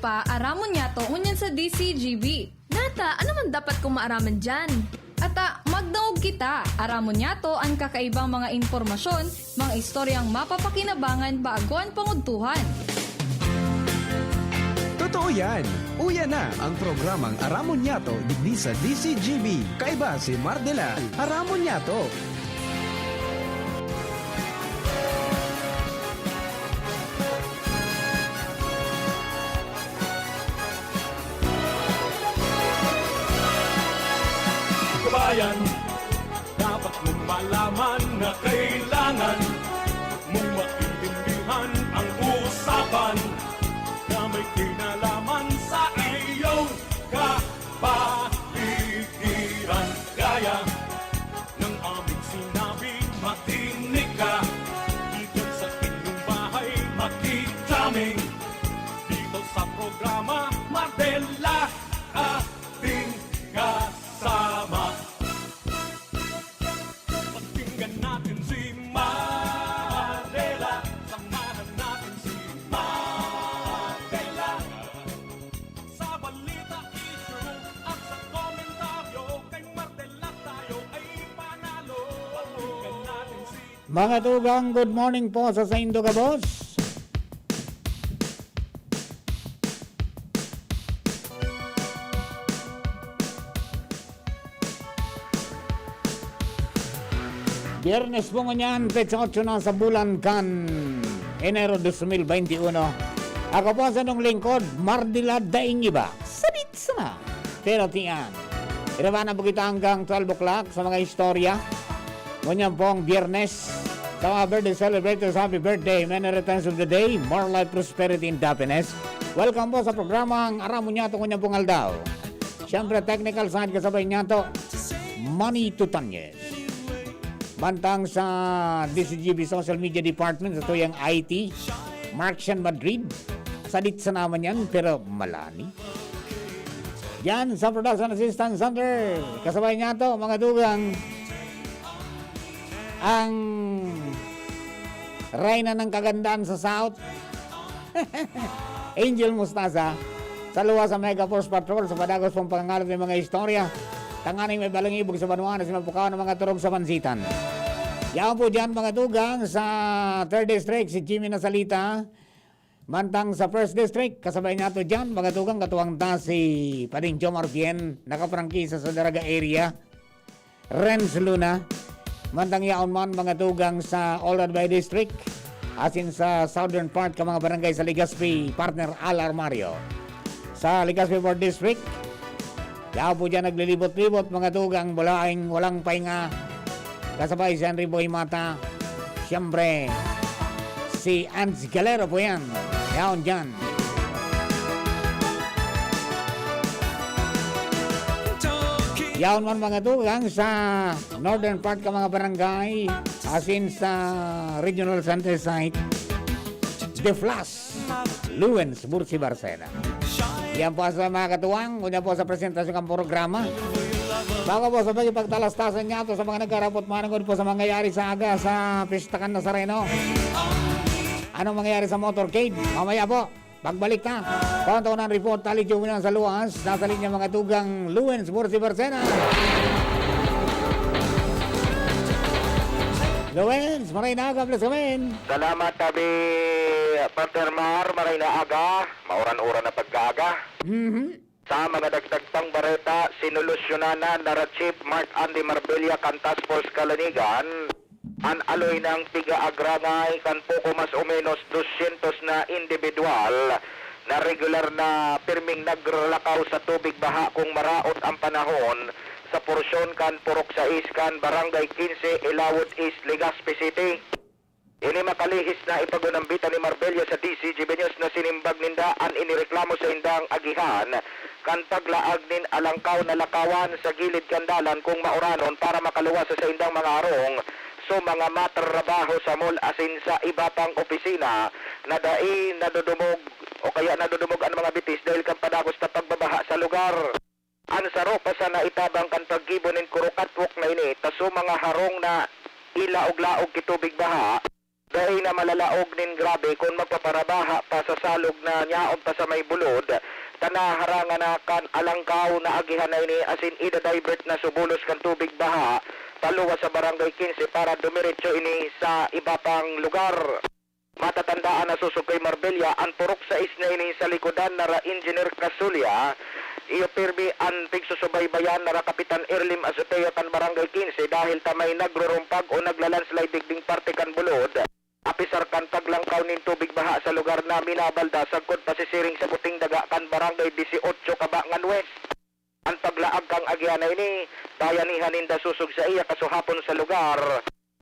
pa, aramon niya to ngunyan sa DCGB. Nata, ano man dapat kong maaraman dyan? Ata, magdaog kita. Aramon niya to ang kakaibang mga impormasyon, mga istoryang mapapakinabangan baaguan panguntuhan. Totoo yan. Uya na ang programang Aramon Yato digdi sa DCGB. Kaiba si Mardela. Aramon Yato. Kabayan, dapat mong malaman na kailangan mong maintindihan ang usapan na may kinalaman sa iyong kapaligiran. Gaya ng aming sinabi, makinig ka. Dito sa inyong bahay, makikaming. Dito sa programa, Mardela, ating kasama. Pakinggan natin si Mardela. Samahan natin si Mardela. Sa balita, issue at sa komentaryo, kay Mardela tayo ay panalo. Pakinggan natin si Mga tugang, good morning po sa Saindo ka, boss. Biyernes po ngayon, petsa 8 na sa bulan kan Enero 2021. Ako po sa nung lingkod, Mardela daing iba. Sabit sana. Pero tiyan. Irawan na po kita hanggang 12 o'clock sa mga istorya. Ngunyan po ang biyernes. Sa mga birthday celebrators, happy birthday. Many returns of the day. More life, prosperity, and happiness. Welcome po sa programang Aramon Yato ngunyan pong aldaw. Siyempre, technical side kasabay niya to. Money to Tanyes. Bantang sa DCGB Social Media Department sa tuyang IT, Marcian Madrid. Salit sa naman yan, pero malani. Yan sa Production Assistant Center. Kasabay niya to, mga dugang, ang Reyna ng Kagandaan sa South, Angel Mustasa, sa luwa sa Mega Force Patrol, sa padagos pong pangangalap ng mga istorya, tanganing may balang ibog sa Banuan na sinapukaw ng mga turog sa Mansitan. Yan po dyan mga dugang sa 3rd District, si Jimmy Nasalita. Mantang sa 1st District, kasabay nato dyan, mga dugang katuwang ta si Pading Jomar Bien, nakaprangkisa sa Daraga area. Renz Luna. Mantang yaon man mga dugang sa Olad-Bay District, asin sa southern part ka mga barangay sa Legazpi, partner Al Armario. Sa Legazpi 4th District, yaon po dyan naglilibot-libot mga dugang, walang pahinga. Kasabay si Henry Boy Mata. Siyempre, si Ans Galero po yan. Yaon dyan. Yaon man mga dugang sa northern part ka mga barangay. Asin sa regional center site. The Flash, Luwens, Bursi, Barcena. Yan po sa mga katuwang. Una po sa presentasyon ng programa. Bago po sa pagtalastasan niya ito sa mga nagkarapot manangod po sa mangyayari sa aga sa Pistakan Nazareno. Anong mangyayari sa motorcade? Mamaya po, pagbalik na. Konto ng report, tali jubilan sa luwas. Nasa linya mga tugang Luwens, Bursi, Barcena. Luwens, maray na aga, please come. Salamat tabi Partner Mar, maray na aga, mauran-uran na pagkaaga. Sa mga dagdag pang bareta, sinolusyonan na Chief Mark Andy Marbella Cantas Force Kalanigan, an aloy ng tiga-agrangay kan poko mas o menos 200 na individual na regular na pirming naglakaw sa tubig baha kung maraot ang panahon sa porsyon kan Purok 6 kan Barangay 15 Ilawod East, Legazpi City. Ini makalihis na ipagunambita ni Marbella sa DCGB News na sinimbag nindaan inireklamo sa indang agihan kan paglaag nin alangkaw na lakawan sa gilid kandalan kung mauranon para makaluwas sa indang mga arong so mga matrabaho sa mall asin sa iba pang opisina na dai nadudumog o kaya nadudumog ang mga bitis dahil kan padagos na pagbabaha sa lugar. Ansaro pa sa naitabang kan paggibonin kurukatwok na ini taso mga harong na ilaog-laog kitubig baha Dahil na malalaog nin grabe kung magpaparabaha pa sa salog na nyaon pa sa may bulod, tanaharangan na kan alangkaw na agihan na ini asin ida-divert na subulos kan tubig baha, paluwa sa barangay 15 para dumiretso ini sa iba pang lugar. Matatandaan na susukay Marbella, ang purok sa isna ini sa likodan na Engineer Casulya, iyo pirmi ang pigsusubaybayan na Kapitan Erlim Azotea tan barangay 15 dahil tamay nagrurumpag o naglalandslide digding parte kan bulod. Apisar kan paglangkaw nin tubig baha sa lugar na Minabalda sagkod pasisiring sa puting daga kan barangay 18 Kabangan West. Ang paglaag kang agiana ini bayanihan ninda susug sa iya kasuhapon sa lugar.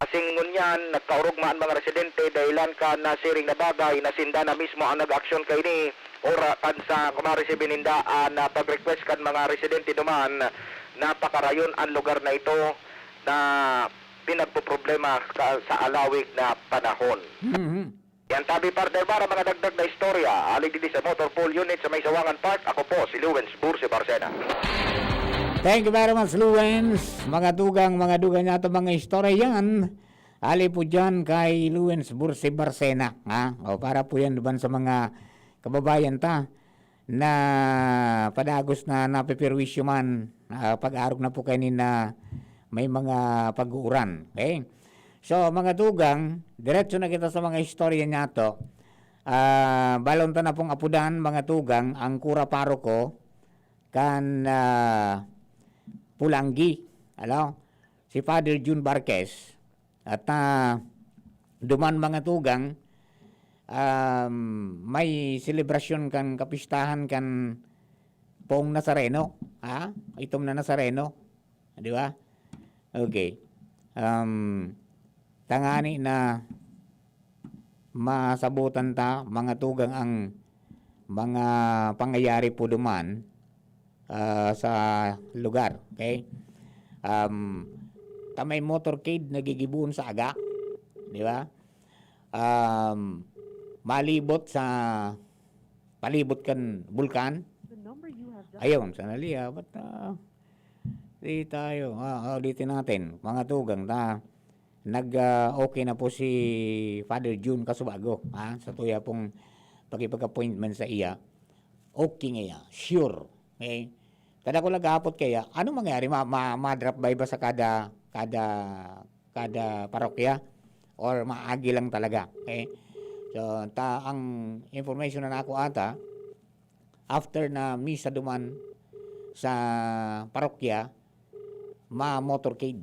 Asing ngunyan nagkaurugmaan mga residente dahilan ka na siring na bagay na sinda na mismo ang nag-aksyon kay ni ora kan sa kumaresibin ninda na pag-request kan mga residente duman napakarayon ang lugar na ito na pinagpoproblema sa alawig na panahon. Yan tabi partner para mga dagdag na istorya. Alig dili sa Motor Pool Unit sa May Sawangan Park. Ako po si Lewens Burse Barcena. Thank you very much, Luwens. Mga dugang nato mga istorya yan. Ali po dyan kay Luwens Burse Barcena. Ha? O para po yan diban sa mga kababayan ta na padagos na napipirwisyo man. Pag-arog na po kayo na may mga pag-uuran. Okay? So, mga dugang, diretso na kita sa mga istorya niya to. Balon ta na pong apudan, mga dugang, ang kura paroko kan Pulanggi. Si Father June Barquez. At duman mga dugang, may selebrasyon kan kapistahan kan Pong Nazareno. Itom na Nazareno. Di ba? Okay. Tangani na masabutan ta mga tugang ang mga pangyayari po duman sa lugar. Okay? Tamay motorcade nagigibuon sa aga. Di ba? Malibot sa palibot kan bulkan. Ayun, sanali ba't di tayo, ulitin natin, mga tugang, okay na po si Father June Casubago, sa tuya pong pag-appointment sa iya. Okay nga, sure. Okay? Kada ko nag-aapot kaya, ano mangyari? Ma-drop by ba sa kada parokya? Or maagi lang talaga? Okay? So, ang information na nako ata, after na misa duman sa parokya, motorcade.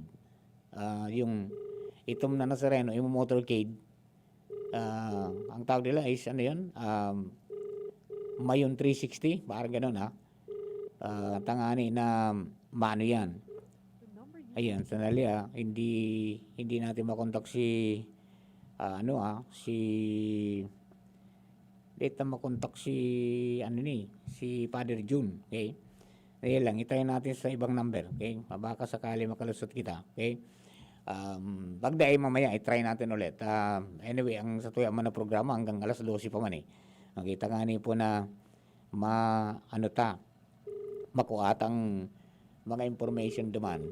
Yung itom na Nazareno, yung motorcade, ang tawag nila is ano yun? Mayon 360, parang ganun tangani na mano yan. Ayan, sanali hindi natin makontak si si Father June, okay? Dahil lang, itayin natin sa ibang number, okay? Baka sakali makalusot kita, okay? Bagday mamaya, i-try natin ulit. Anyway, ang sa tuya man na programa hanggang alas 12 pa man Nakita nga po na makuatang mga information duman.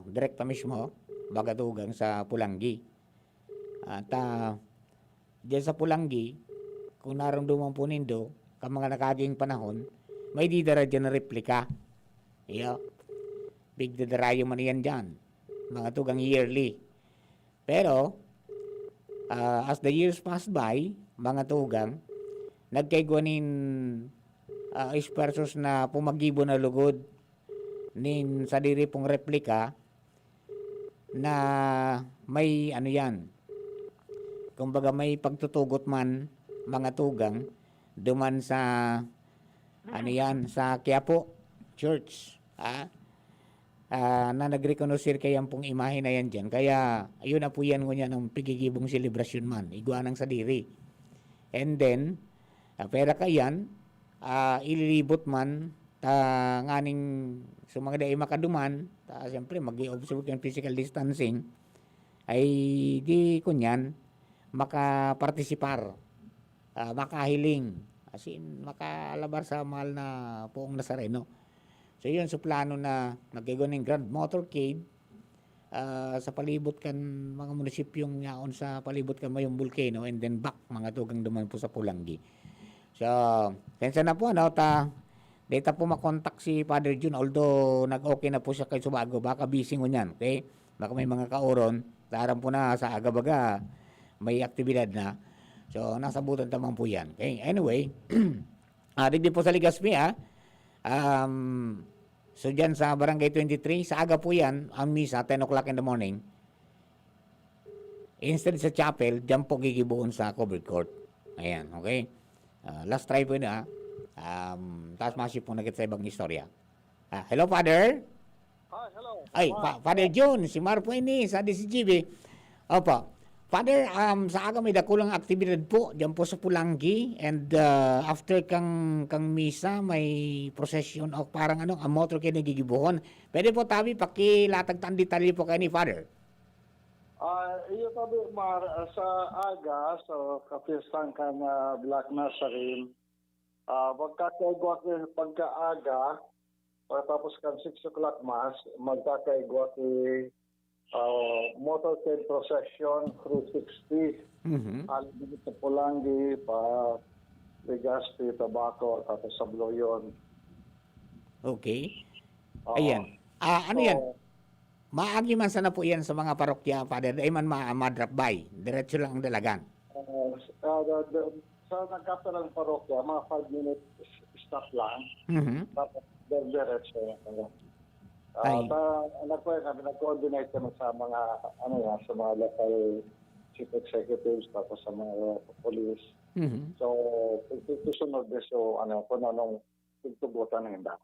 Direkta mismo, bagatugang sa Pulanggi. At diyan sa Pulanggi, kung naramdaman po nindo, ka mga nakaging panahon, may didara dyan na replika. Big didarayo man yan dyan. Mga tugang yearly. Pero, as the years pass by, mga tugang, nagkaiguanin ispersos na pumagibo na lugod nin sa diri pong replika na may kumbaga may pagtutugot man, mga tugang, duman sa sa Quiapo Church na nag-reconocer kayang pong imahe na yan dyan. Kaya ayun na po yan ngunya ng pigigibong selebrasyon man, iguanang sa diri. And then pera kayan ililibot man nganing sumangda ay makaduman siyempre mag-i-observe yung physical distancing ay di kunyan makapartisipar, makahiling, as in, makalabar sa mahal na Poong Nazareno. So yun, so plano na nagkigo ng Grand Motorcade sa palibot kan mga munisipyong yaon sa palibot kan mayong volcano and then back mga tugang duman po sa Pulangi. So, sensa na po data po makontak si Father June although nag-okay na po siya kay Subago, baka busy mo niyan, okay? Baka may mga kauron, taram po na sa aga-baga, may aktibidad na. So, nasa butan tamang po yan. Okay? Anyway, digdi po sa Legazpi, so dyan sa Barangay 23, sa aga po yan, ang misa, 10 o'clock in the morning. Instead sa chapel, dyan po gigibuon sa covered court. Ayan, okay? Last try po na, taas masip po nagit sa ibang istorya. Hello, Father? Hi, hello. Ay, Father June, si Mar po ini sa DCGB. Opo. Father, sa aga may dakulang aktibidad po diyan po sa Pulangi and after kang misa may procession o parang ang motor kayo nagigibuhon. Pwede po tabi pakilatag tan detalye po kayo ni Father. Iyo tabi Mar sa aga so kapistan kan Black Nazarene. Magkakaigwa ko pagkaaga tapos kan 6 o'clock mass magkakaigwa ko motorcade procession 360 dito sa Pulangi pa Legazpi, Tabaco tapos sa Bloyon. Okay. Ayan. Ano yan? Maagi man sana po yan sa mga parokya, Father. Ay man ma-drop by. Diretso lang ang dalagan. Sa nagkapalang parokya, mga 5 minutes stop lang. Tapos diretso lang. Nag-coordinate kami sa mga sa mga local chief executives tapos sa mga police. So, susunod din kung anong pagtugutan ng hinda.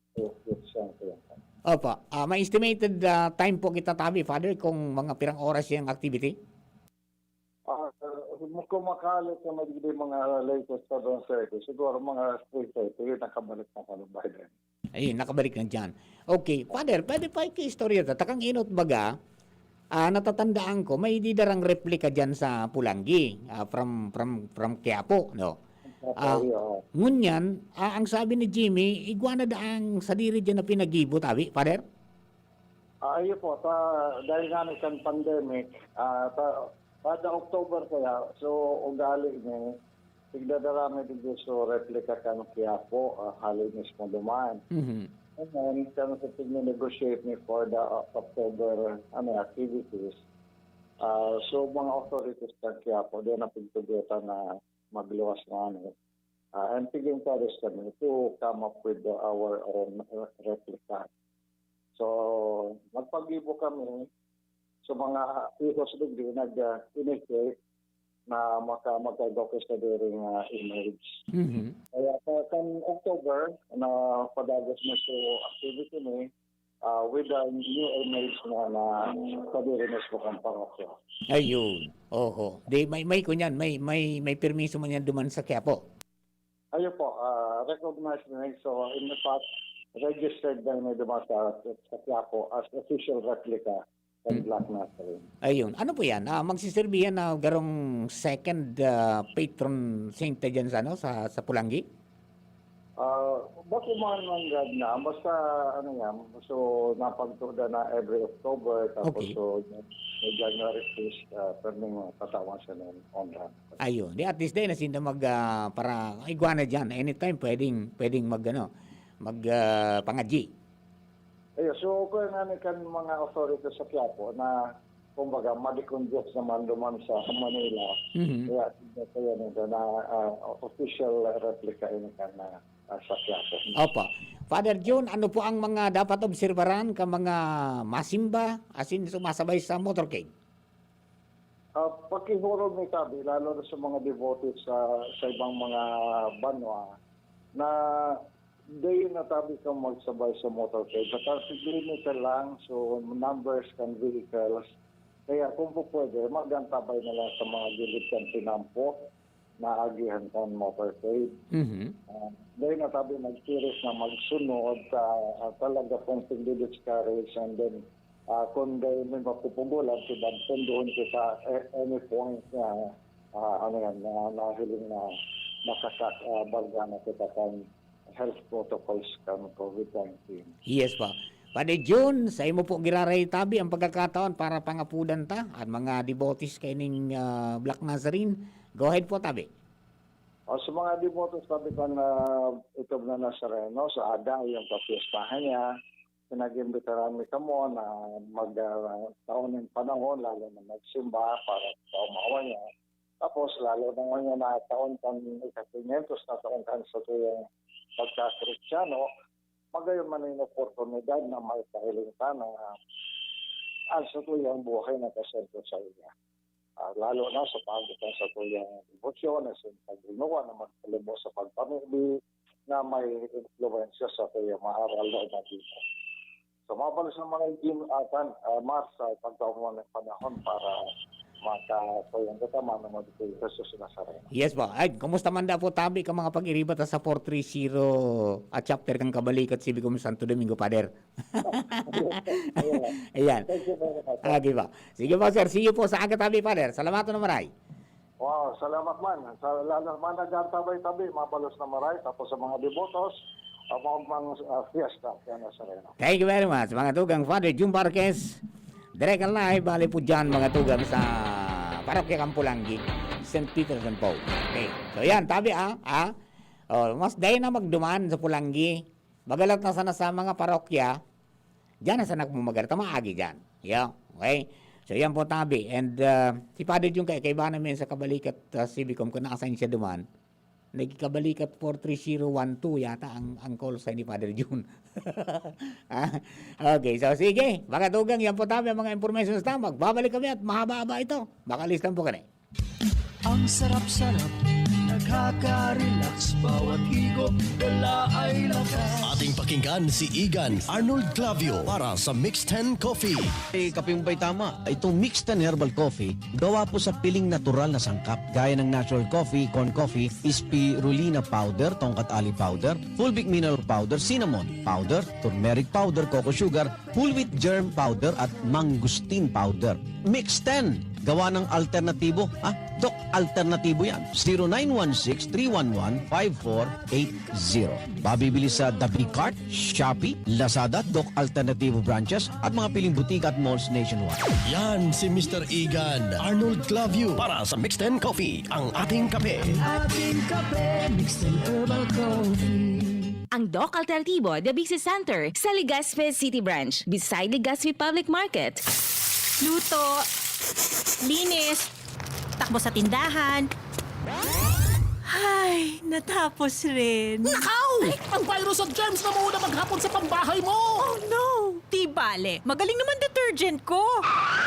Opo. May estimated time po kita tabi, Father, kung mga pirang oras yung activity? Kung makalit ka magiging mga latest sa doon siguro mga 3:30, nakabalik na kami by then. Ayun, nakabalik na dyan. Okay, Father, pwede pa i-istorya ta. Takang inot baga, natatandaan ko, may didarang replika dyan sa Pulangi, from Quiapo, no? Ngunyan, ang sabi ni Jimmy, iguana daang sa diri dyan na pinagibo, tabi, Father? Ayun po, dahil nga kan pandemic, pada October kaya, so ugali niya, tigdadarami din so replika kan Quiapo, hali mismo dumaan. And then, kami sa tig-negotiate ni for the October activities. So, mga authorities kan Quiapo, doon na pagtugutan na magluwas na and tiging pares kami to come up with our own replica. So, magpag-ibo kami sa mga ihos din nag-initiate na magkagaw sa during image. Kaya kan October, na padagos mo sa activity ni with the new image na kadirinis mo kang parokya. Ayun. Oho. May kunyan, may permiso man yan duman sa Quiapo. Ayun po, recognized na so in the past, registered na may duman sa Quiapo as official replica ng Black Nazarene. Ayun. Ano po yan? Magsiserbi yan na garong second patron saint dyan sa Pulangi? Bako man God na, basta so napagtuda na every October, tapos Okay. so may January 1st, turning patawan siya on that. Ayun. Di at least day na sinda para iguana dyan. Anytime pwedeng pangadji. Ayun, so kung kan mga authorities sa Quiapo na kumbaga madikonduct naman duman sa Manila, kaya nito na official replica ini kan sa Quiapo. Opo. Father John, ano po ang mga dapat obserbaran ka mga masimba asin sumasabay sa motorcade? Pakihuro may tabi, lalo na sa mga devotees sa ibang mga banwa, na day na tabi kang magsabay sa motorcade. Kasi limiter lang, so numbers kan vehicles. Kaya kung po pwede, magantabay na lang sa mga gilid kan pinampo na agihan kan motorcade. Dahil na tabi mag-series na magsunod talaga pong pindi-discourage and then kung dahil may mapupugulan, punduhin kita any point na nahiling na makakabalga na kita kan health protocols kan COVID-19. Yes pa. Pwede June, sa imo po giraray tabi ang pagkakataon para pangapudan ta at mga devotees kaining Black Nazarene. Go ahead po tabi. O sa mga devotos sabi ko na ito na Nazareno, sa aga yung papiestahan niya, pinag-imbitaran mi kamo na magtaon ng panahon, lalo na magsimba para paumawa niya. Tapos lalo na ngayon na taon kan ika-500 na taon kan sa tuyong pagka-Kristiyano, magayon man yung oportunidad na may kahiling ka na ang sa tuyong buhay na kasento sa iya. Lalo na sa pagitan sa tuyong devosyon, sa pagdinuwa na magpalibos sa pagpamili na may influensya sa tuyong maaral na dito. So mabalas ng mga Jim atan Mars sa pagkaumuan ng panahon para makatuyong katama ng mga dito Jesus Nazareno. Yes po. Ay, kumusta man da po tabi ka mga pag-iriba ta sa 430 at chapter kang kabalikat si Bicom Santo Domingo, Pader. Ayan. Thank you very much. Okay po. Sige po sir, see you po sa aga tabi, Pader. Salamat na maray. Wow, salamat man. Sa lalo man nagtabay-tabi, mabalos na maray. Tapos sa mga devotos, mga fiesta kaya Nazareno. Thank you very much. Mga tugang Father June Marquez. Direct ang live, bali po dyan mga tugang sa Parokya Kampulangi, St. Peter and Paul. Okay. So yan, tabi mas dahil na magdumaan sa Pulangi, magalat na sana sa mga parokya, dyan na sana kumagarta, maagi dyan. Yeah. Okay. So yan po tabi. And si Father June kay ba namin sa kabalikat Civicom kung nakasign siya duman, nagkabalikat 43012 yata ang call sign ni Father June. Okay, so sige. Baka tugang yan po tabi ang mga information sa tamag. Babalik kami at mahaba-haba ito. Baka listan po kami. Ang sarap-sarap, nakaka-relax, bawat higop, wala ay lakas. Ating pakinggan si Igan Arnold Clavio para sa Mix 10 Coffee. Kaping bay tama, itong Mix 10 Herbal Coffee, gawa po sa piling natural na sangkap. Gaya ng natural coffee, corn coffee, spirulina powder, tongkat ali powder, fulvic mineral powder, cinnamon powder, turmeric powder, cocoa sugar, whole wheat germ powder, at mangustin powder. Mix 10, gawa ng alternatibo. Dok, alternatibo yan. 0916-311-5480. Babibili sa The Big Cart, Shopee, Lazada, Dok Alternativo branches at mga piling butik at malls nationwide. Yan si Mr. Igan Arnold Clavio para sa Mix 10 Coffee, ang ating kape. Ating kape, Mix 10 Herbal Coffee. Ang Doc Alternativo, The Business Center, sa Legazpi City Branch, beside Legazpi Public Market. Luto, linis, takbo sa tindahan. Ay, natapos rin. Nakaw! Ang virus at germs na muna maghapon sa pambahay mo! Oh no! Di bale, magaling naman detergent ko.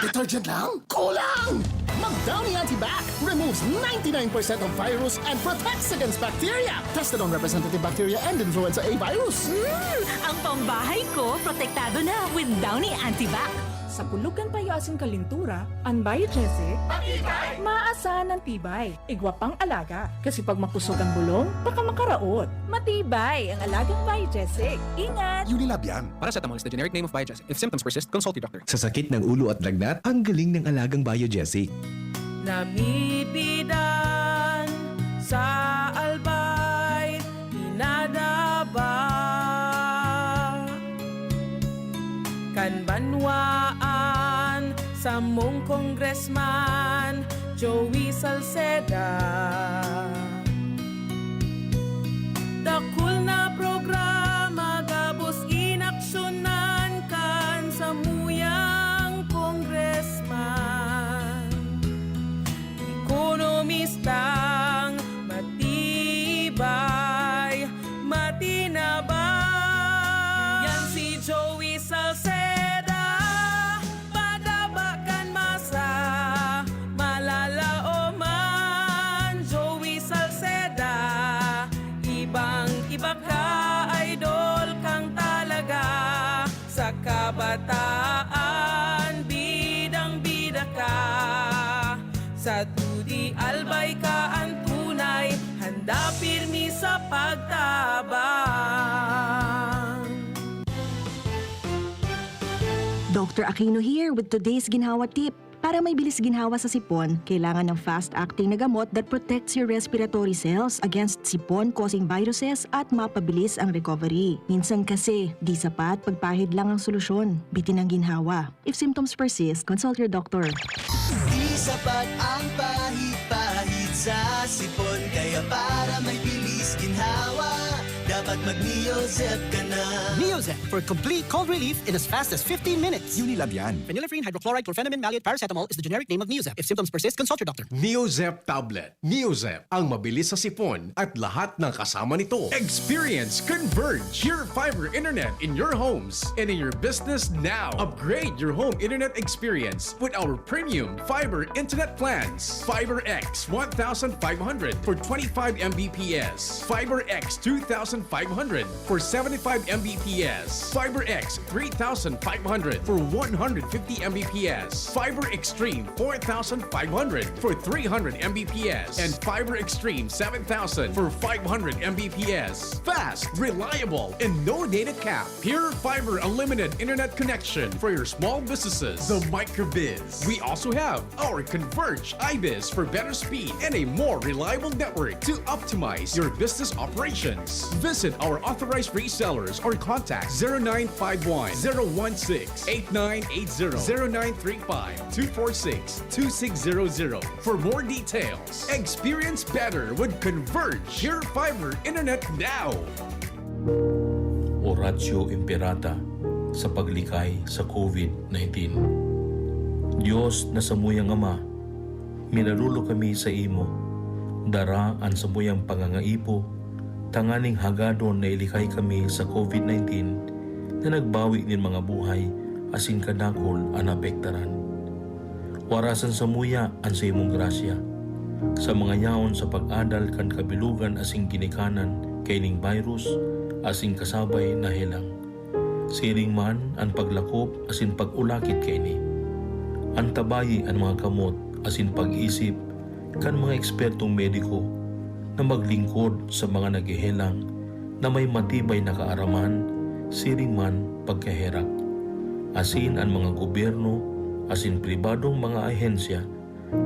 Detergent lang? Kulang! Mag-Downy Antibac removes 99% of virus and protects against bacteria. Tested on representative bacteria and influenza A virus. Ang pambahay ko, protektado na with Downy Antibac. Sa pulugan payasing kalintura, ang Biogesic, maasahan ng tibay, igwapang alaga. Kasi pag makusog ang bulong, baka makaraot. Matibay ang alagang Biogesic. Ingat! Unilab yan. Paracetamol is the generic name of Biogesic. If symptoms persist, consult your doctor. Sa sakit ng ulo at lagnat, ang galing ng alagang Biogesic. Namibidan sa albay, inadaba. Kanbanwaan sa mong congressman Joey Salceda. Dakul na programa gabos inaksyonan kan sa muyang congressman. Ekonomistang matibay, matinabay. Yan si Joey Salceda. Kabataan, bidang-bida ka. Sa tudi albay ka ang tunay, handa pirmi sa pagtabang. Dr. Aquino here with today's ginhawa tip. Para may bilis ginhawa sa sipon, kailangan ng fast-acting na gamot that protects your respiratory cells against sipon-causing viruses at mapabilis ang recovery. Minsan kasi, di sapat pagpahid lang ang solusyon. Bitin ang ginhawa. If symptoms persist, consult your doctor. Di sapat ang pahid-pahid sa sipon, kaya para may bilis ginhawa, dapat mag-Neozep ka na. Neozep for complete cold relief in as fast as 15 minutes. Unilab yan. Phenylephrine, hydrochloride, chlorpheniramine, maleate, paracetamol is the generic name of Neozep. If symptoms persist, consult your doctor. Neozep Tablet. Neozep, ang mabilis sa sipon at lahat ng kasama nito. Experience Converge, pure fiber internet in your homes and in your business now. Upgrade your home internet experience with our premium fiber internet plans. Fiber X 1500 for 25 Mbps. Fiber X 2500 for 75 Mbps. Fiber X 3500 for 150 Mbps. Fiber Extreme 4500 for 300 Mbps. And Fiber Extreme 7000 for 500 Mbps. Fast, reliable, and no data cap. Pure fiber unlimited internet connection for your small businesses. The Microbiz. We also have our Converge iBiz for better speed and a more reliable network to optimize your business operations. Visit our authorized resellers or contact 0951 016 8980 0935 246 2600 for more details. Experience better with Converge Pure Fiber Internet now. Oratio Imperata sa paglikay sa COVID-19. Diyos na samuyang Ama, minalulo kami sa imo, dara ang samuyang pangangaipo, tanganing hagadon na ilikay kami sa COVID-19 na nagbawi nin mga buhay asin kadakol ang apektaran. Warasan samuya ang sa imong grasya, sa mga yaon sa pag-adal kan kabilugan asing ginikanan kay ning virus asing kasabay na helang. Siring man ang paglakop asin pag-ulakit kay ni. Ang tabayi ang mga kamot asin pag-isip kan mga ekspertong mediko na maglingkod sa mga naghihelang na may matibay na kaaraman, siring man pagkaherak. Asin ang mga gobyerno, asin pribadong mga ahensya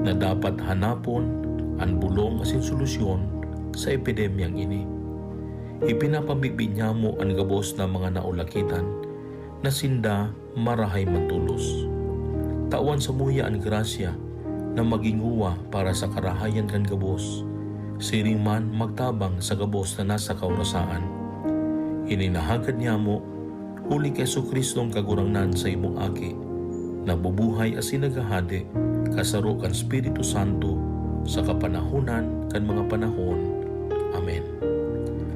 na dapat hanapon ang bulong asin solusyon sa epidemyang ini. Ipinapamigbi niya mo ang gabos na mga naulakitan na sinda marahay mantulos. Tawan sa muya ang grasya na maginguwa para sa karahayan kan gabos, siring man magtabang sa gabos na nasa kaurasaan. Ininahagad niya mo, huli kay Jesucristong kagurangnan sa imong aki, na bubuhay asin nagahade, kasaro kan Espiritu Santo, sa kapanahunan kan mga panahon. Amen.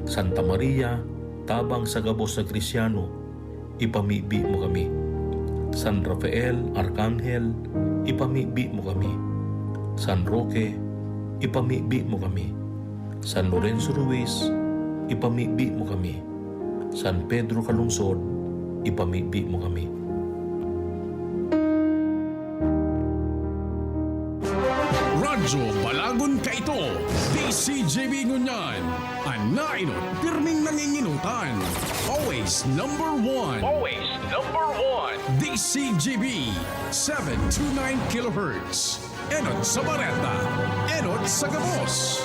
Santa Maria, tabang sa gabos na Krisyano, ipamibi mo kami. San Rafael, Arkanghel, ipamibi mo kami. San Roque, ipamibi mo kami. San Lorenzo Ruiz, ipamibi mo kami. San Pedro Calungsod, ipamibi mo kami. Radyo Balagon Kaito, DCJB Ngunyan, Anainot, pirming nanginginutan. Always number one. Always number one. DCJB, 729 kHz. Enot sa Bareta, Enot sa Gabos.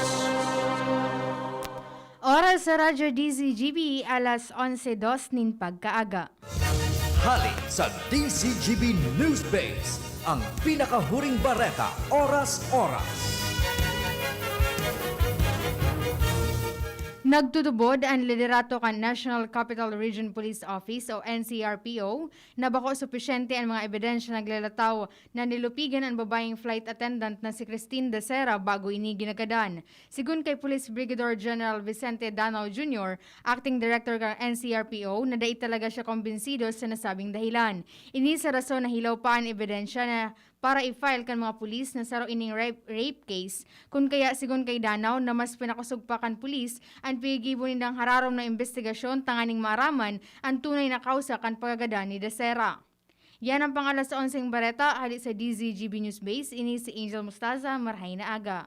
Oras sa Radyo DCGB, alas 11:02 nin pagkaaga. Hali sa DCGB News Base, ang pinakahuring bareta, oras-oras. Nagtutubod ang liderato kan National Capital Region Police Office o NCRPO na bako supisyente ang mga ebidensya naglalataw na nilupigan ang babaeng flight attendant na si Christine De Sera bago ini ginagadan. Sigun kay Police Brigadier General Vicente Danao Jr., Acting Director ng NCRPO, na dai talaga siya kumbinsido sa nasabing dahilan. Ini sa rason na hilaw pa ang ebidensya na para i-file kan mga pulis na saro ining rape case, kun kaya sigon kay Danao na mas pinakusog pa kan pulis ang pigibo nindang hararom na investigasyon tanganing maraman ang tunay na kausa kan pagagada ni De Sera. Yan ang pangalas sa 11 bareta hali sa DZGB News Base, ini si Angel Mustaza, marhay na aga.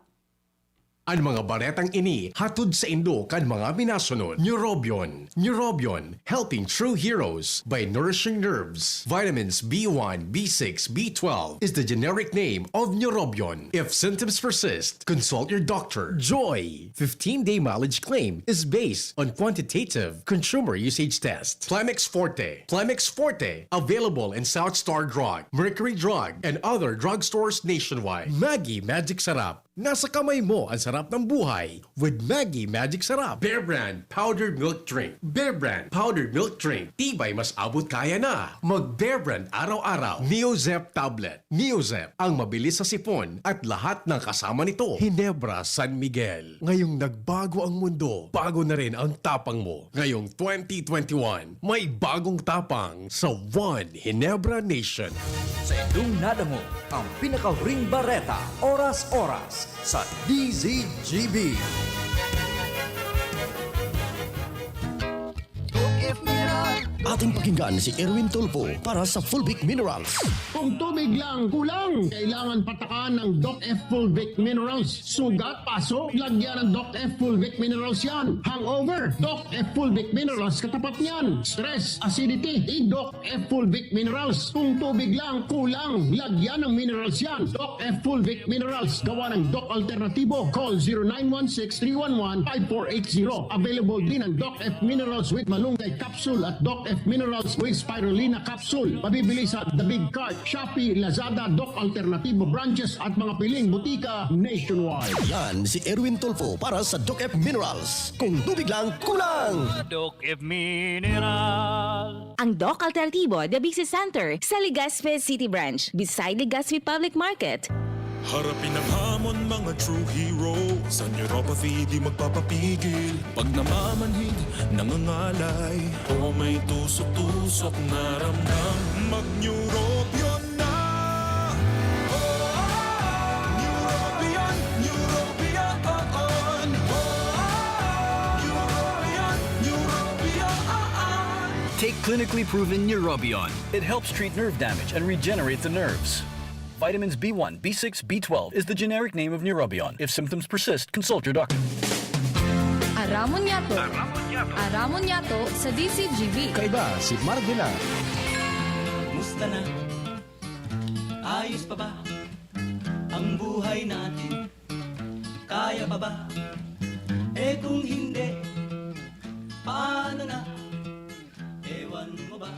Ang mga baretang ini hatod sa Indo kan mga minasunod. Neurobion. Neurobion, helping true heroes by nourishing nerves. Vitamins B1, B6, B12 is the generic name of Neurobion. If symptoms persist, consult your doctor. Joy. 15-day mileage claim is based on quantitative consumer usage test. Plemex Forte. Plemex Forte, available in South Star Drug, Mercury Drug, and other drugstores nationwide. Maggie Magic Sarap. Nasa kamay mo ang sarap ng buhay with Maggie Magic Sarap. Bear Brand Powdered Milk Drink. Bear Brand Powdered Milk Drink. Tibay mas abot kaya na. Mag Bear Brand araw-araw. Neozep Tablet. Neozep ang mabilis sa sipon at lahat ng kasama nito. Hinebra San Miguel. Ngayong nagbago ang mundo, bago na rin ang tapang mo. Ngayong 2021, may bagong tapang sa One Hinebra Nation. Sa inyong nadango ang pinakahuring bareta, oras-oras sa DZGB. Ating pakinggan si Erwin Tulfo para sa Fulvic Minerals. Kung tubig lang kulang, kailangan patakan ng Doc F Fulvic Minerals. Sugat, paso, lagyan ng Doc F Fulvic Minerals yan. Hangover, Doc F Fulvic Minerals katapat niyan. Stress, acidity, Doc F Fulvic Minerals. Kung tubig lang kulang, lagyan ng minerals yan. Doc F Fulvic Minerals, gawa ng Doc Alternatibo. Call 0916-311-5480. Available din ang Doc F Minerals with Malunggay Capsule at Doc F Minerals with Spirulina Capsule. Mabibili sa The Big Cart, Shopee, Lazada, Doc Alternativo branches at mga piling butika nationwide. Yan si Erwin Tulfo para sa Doc F Minerals. Kung tubig lang, kulang! Doc F Mineral. Ang Doc Alternativo Diabetes Center sa Legazpi City Branch beside Legazpi Public Market. Harapin ang hamon, mga true hero. Sa neuropathy di magpapapigil. Pag namamanhid, nangangalay, o may tusok-tusok na ramdam, mag-neurobion na. Neurobion, neurobion, neurobion, neurobion. Take clinically proven Neurobion. It helps treat nerve damage and regenerate the nerves. Vitamins B1, B6, B12 is the generic name of Neurobion. If symptoms persist, consult your doctor. Aramon Yato. Aramon Yato sa DCGB. Kaiba si Marvila. Musta na? Ayos pa ba ang buhay natin? Kaya pa ba? Eh kung hindi, paano na? Ewan mo ba?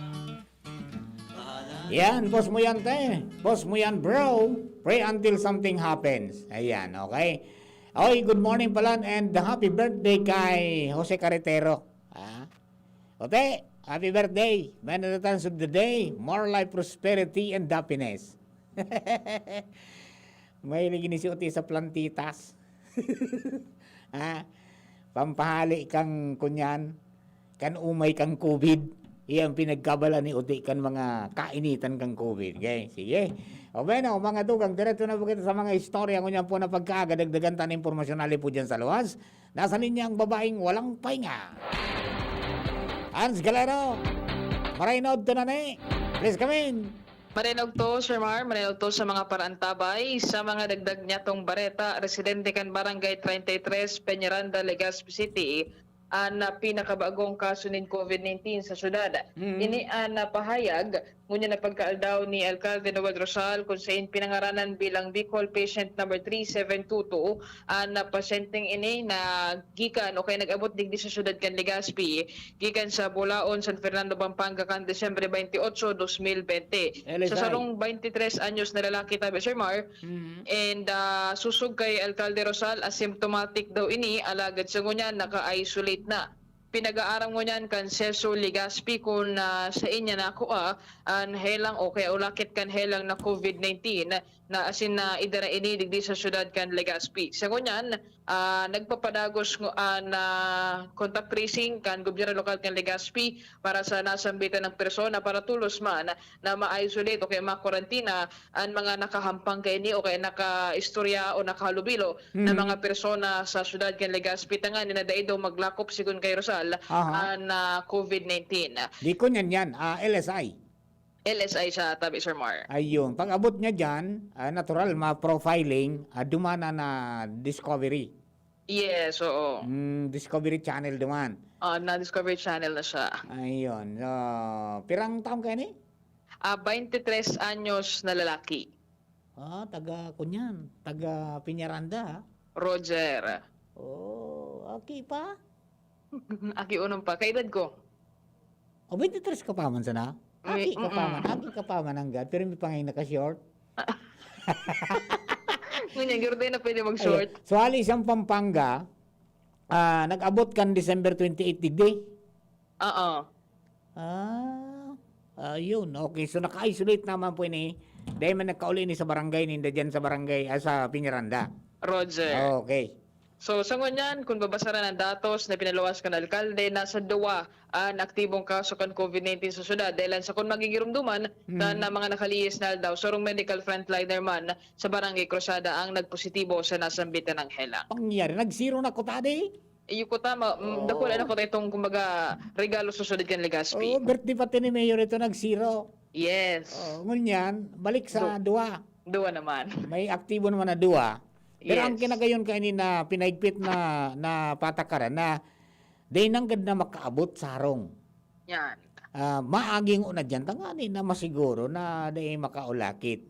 Yan, boss mo yan, te. Boss mo yan, bro. Pray until something happens. Ayan, okay? Oy, good morning pala and happy birthday kay Jose Carretero. Ote, happy birthday. Many returns of the day. More life, prosperity, and happiness. May ligin si Ote sa plantitas. Pampahali kang kunyan. Kan umay kang COVID. Iyan pinagkabala ni Uti kan mga kainitan kang COVID. Okay? Sige. O bueno, mga tugang, diretso na po kita sa mga istorya ngunyan po na pagkagadagdagan tan impormasyon ali po dyan sa luwas. Nasa linya ang babaeng walang pahinga. Hans Galero, marainod to na ni. Please come in. Marinog to, Sir Mar, marinog to sa mga parantabay, sa mga dagdag niya tong bareta, residente kan Barangay 33, Peñaranda, Legazpi City, na pinakabagong kaso ng COVID-19 sa syudad. Ini na pahayag ngunyan na pagkaaldaw ni Alcalde Noel Rosal kung saan pinangaranan bilang Bicol patient number 3722 na pasyenteng ini na gikan o kaya nag-abot digdi sa syudad kan Legazpi gikan sa Bulaon, San Fernando, Pampanga kan Desyembre 28, 2020. Sa sarong 23 anyos na lalaki tabi, Sir Mar, and susug kay Alcalde Rosal asymptomatic daw ini alagad sa ngunyan naka-isolate na. Pinag-aaram mo niyan kan Seso Legazpi kung sa inya na ako an helang o kaya ulakit kan helang na COVID-19 na asin na idara ini digdi sa syudad kan Legazpi. Sa ngunyan, nagpapadagos na contact tracing kan gobyerno lokal kan Legazpi para sa nasambitan ng persona para tulos man na ma-isolate o kaya ma-quarantina ang mga nakahampang kay ni o kaya naka-istorya o nakahalubilo na mga persona sa syudad kan Legazpi tangan na daig daw maglakop sigun kay Rosal na COVID-19. Di ko yan, LSI. LSI sa tabi, Sir Mar. Ayun. Pag abot niya dyan, natural, ma-profiling, dumana na discovery. Yes, oo. Discovery Channel duman. Na Discovery Channel na siya. Ayun. Pirang taon ka ni? 23 anyos na lalaki. Taga kunyan. Taga Piñaranda, ha? Roger. Okay pa? Aki unong pa. Kaedad ko. 23 ka pa man sana? Aki ka pa man hanggang. Pero may pangay naka-short. Ngunyan, giro na pwede mag-short. So, alis ang Pampanga, nag-abot kan December 28 digday. Oo. Ayun. Okay. So, naka-isolate naman po ini. Dahil man nagkauli ni sa barangay, ninda dyan sa barangay, sa Piñaranda. Roger. Okay. So sa ngunyan, kung babasara ng datos na pinalawas kan alkalde, nasa duwa ang aktibong kaso kan COVID-19 sa syudad. Dahil sa kung magigirumduman na mga nakalihis na daw, sorong medical frontliner man sa Barangay Cruzada ang nagpositibo sa nasambitan ng helang. Pangyari, nag-zero na ko tadi. Iyo ko tama, dako na ko itong kumbaga regalo sa syudad kan Legazpi. Birthday pati ni Mayor ito nag-zero. Yes. Ngunyan, balik sa duwa. Duwa naman. May aktibo naman na duwa. Pero Yes. ang kinagayon kainin na pinaigpit na patakaran na day nanggad na makaabot sarong. Yan. Maaging una dyan, tangani na masiguro na day makaulakit.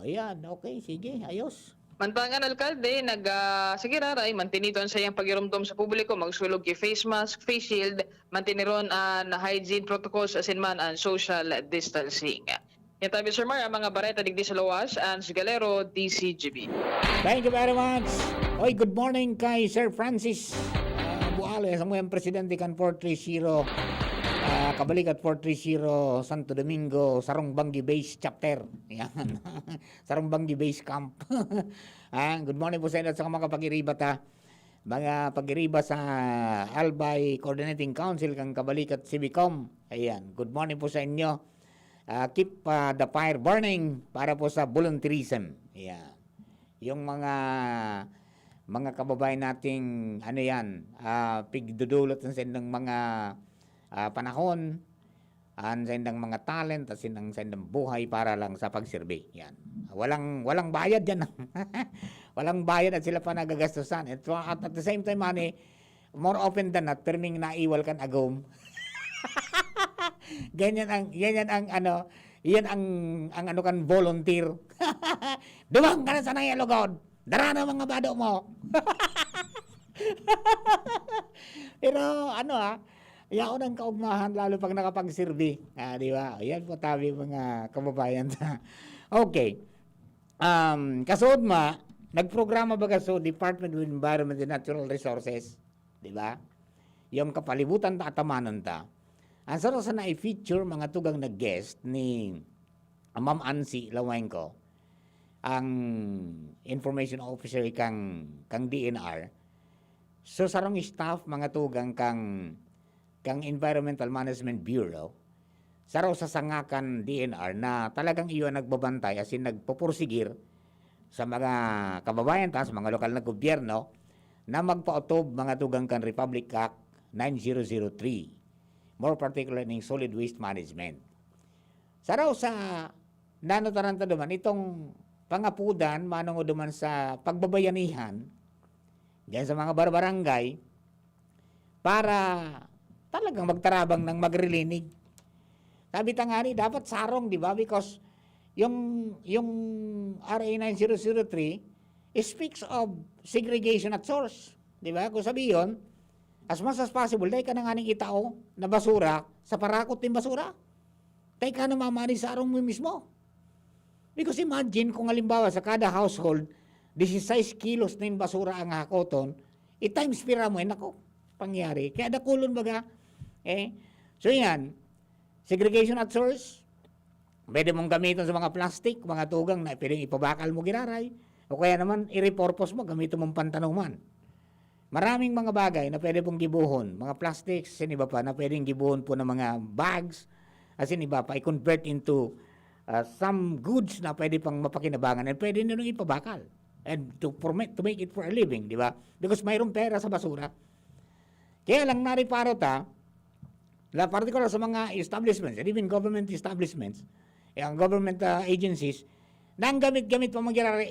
Yan, okay, sige, ayos. Mantangan alkalde, sige raray, mantiniton sa iyang pagirumdom sa publiko, magsulog kay face mask, face shield, mantiniron na hygiene protocols asin man ang social distancing. Yan tabi, Sir Mar, ang mga bareta digdi sa Lawas, and Galero, DCGB. Thank you very much. Oy, good morning kay Sir Francis Buale, sa mga presidente kan 430, kabalik at 430 Santo Domingo, Sarong Bangi Base Chapter. Yan. Sarong Bangi Base Camp. Good morning po sa inyo at sa mga pag-iribat, mga pag-iriba sa Albay Coordinating Council kang kabalik at Civicom. Ayan, good morning po sa inyo. Keep the fire burning para po sa volunteerism. Yeah. Yung mga kababayan nating pigdudulot sa ng mga panahon, sa ng mga talent, at ng buhay para lang sa pagserbe. Yan. Walang bayad yan. Walang bayad at sila pa nagagastusan. At the same time, more often than not, turning naiwal kan agom. Yan ang kan volunteer. Dumang ka na sa nangilugod. Dara na mga bado mo. Pero yaon ang kaugmahan lalo pag nakapag-serve. Di ba? Yan po tabi mga kababayan. Okay. Kasod nagprograma ba kaso Department of Environment and Natural Resources? Di ba? Yung kapalibutan ta atamanon ta. Ang sarap sa na-feature mga tugang na guest ni Ma'am Ansi Lawengko, ang information officer kang DNR. So sarong staff mga tugang kang Environmental Management Bureau. Saraw sa sangakan DNR na talagang iyon nagbabantay as in nagpupursigir sa mga kababayan sa mga lokal na gobyerno na magpaotob mga tugang kan Republic Act 9003. More particular ng solid waste management. Saraw sa nanotaranta duman, itong pangapudan, manong duman sa pagbabayanihan, diyan sa mga barbarangay, para talagang magtarabang ng magrilinig. Sabi tangani, dapat sarong, di ba? Because yung RA 9003 speaks of segregation at source. Di ba? Kung sabi yun, as much as possible, dahil ka na nga ng itao na basura sa parakot ng basura. Dahil ka na mamani sa arong mo mismo. Because imagine kung halimbawa sa kada household, 16 kilos na yung basura ang hakoton, i-times pira mo, nako, pangyari. Kaya dakulon baga. So yan, segregation at source, pwede mong gamitin sa mga plastic, mga tugang na pwedeng ipabakal mo giraray, o kaya naman i-repurpose mo, gamitin mong pantanuman. Maraming mga bagay na pwede pong gibuhon, mga plastics, sin iba pa, na pwedeng gibuhon po ng mga bags, as in iba pa, i-convert into some goods na pwede pang mapakinabangan and pwede nyo ipabakal and to make it for a living, di ba? Because mayroong pera sa basura. Kaya lang nariparo particular sa mga establishments, and even government establishments, ang government agencies, na ang gamit-gamit pa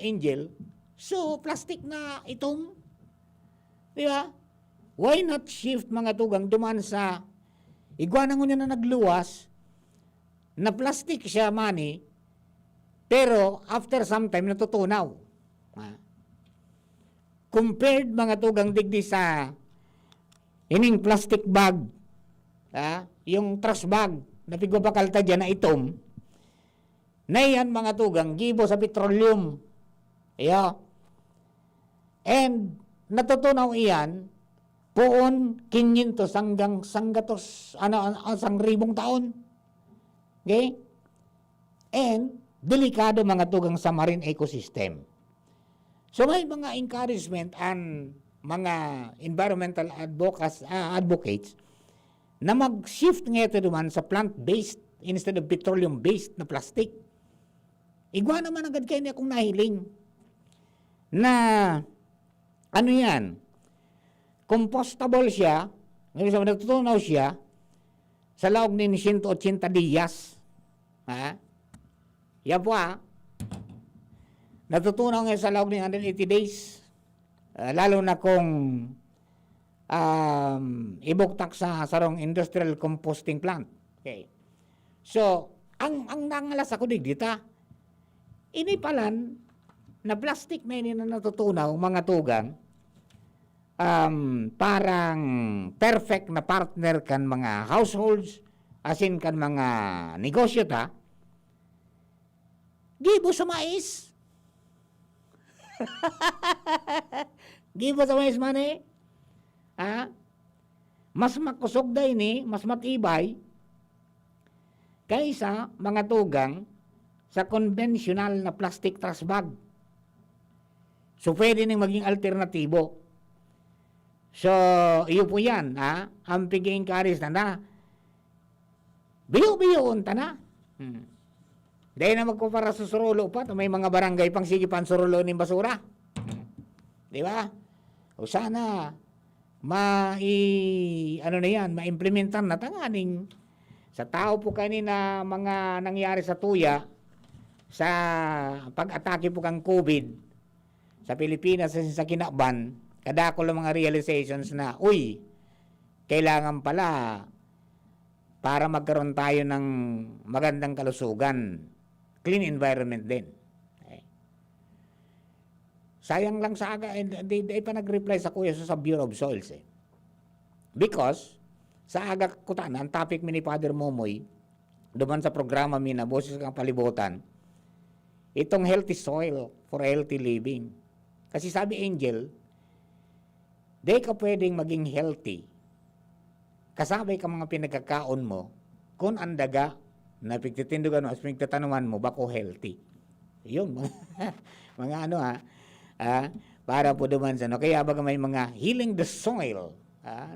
Angel, so plastic na itong Di ba? Why not shift mga tugang duman sa iguana nyo na nagluwas na plastic siya money pero after some time natutunaw. Compared mga tugang digdi sa ining plastic bag, yung trash bag na pigbabakalta dyan na itom, na yan mga tugang gibo sa petroleum. And natutunaw iyan poon 500 hanggang 100 taon. Okay? And delikado mga tugang sa marine ecosystem. So may mga encouragement and mga environmental advocates na mag-shift nga ito naman sa plant-based instead of petroleum-based na plastic. Igwa naman agad kayo niya kung nahiling na ano yan, compostable siya, natutunaw siya sa loob ng 180 días. Yan po natutunaw nga sa loob ng 180 days. Lalo na kung ibuktak sa sarong industrial composting plant. Okay. So, ang nangalas ako dita, inipalan na plastic na ini na natutunaw, mga tugang, parang perfect na partner kan mga households, asin kan mga negosyo ta, gibo sa mais. Gibo sa mais man mas makusog day ni, mas matibay kaysa mga tugang sa conventional na plastic trash bag. So, pwede nang maging alternatibo. So, iyo po yan, ang pig-encourage na biyo-biyoon ta na. Dahil na magkupara sa surulo pa, may mga barangay pang sige pan surulo ng basura. Di ba? O sana, ma-implementan na tanganing sa tao po kanina mga nangyari sa tuya sa pag-atake po kang COVID sa Pilipinas sa kinakban, kadako lang mga realizations na, kailangan pala para magkaroon tayo ng magandang kalusugan, clean environment din. Sayang lang sa aga, di pa nag-reply sa kuya sa Bureau of Soils. Because, sa aga kutana, ang topic mi ni Father Momoy, duman sa programa mi na Boses kang Palibutan, itong healthy soil for healthy living. Kasi sabi Angel, di ka pwedeng maging healthy. Kasabay ka mga pinagkakaon mo, kung ang daga na pigtitindugan mo, as pigtatanuman mo, bako healthy. Yun, mga para po duman sa kaya baga may mga healing the soil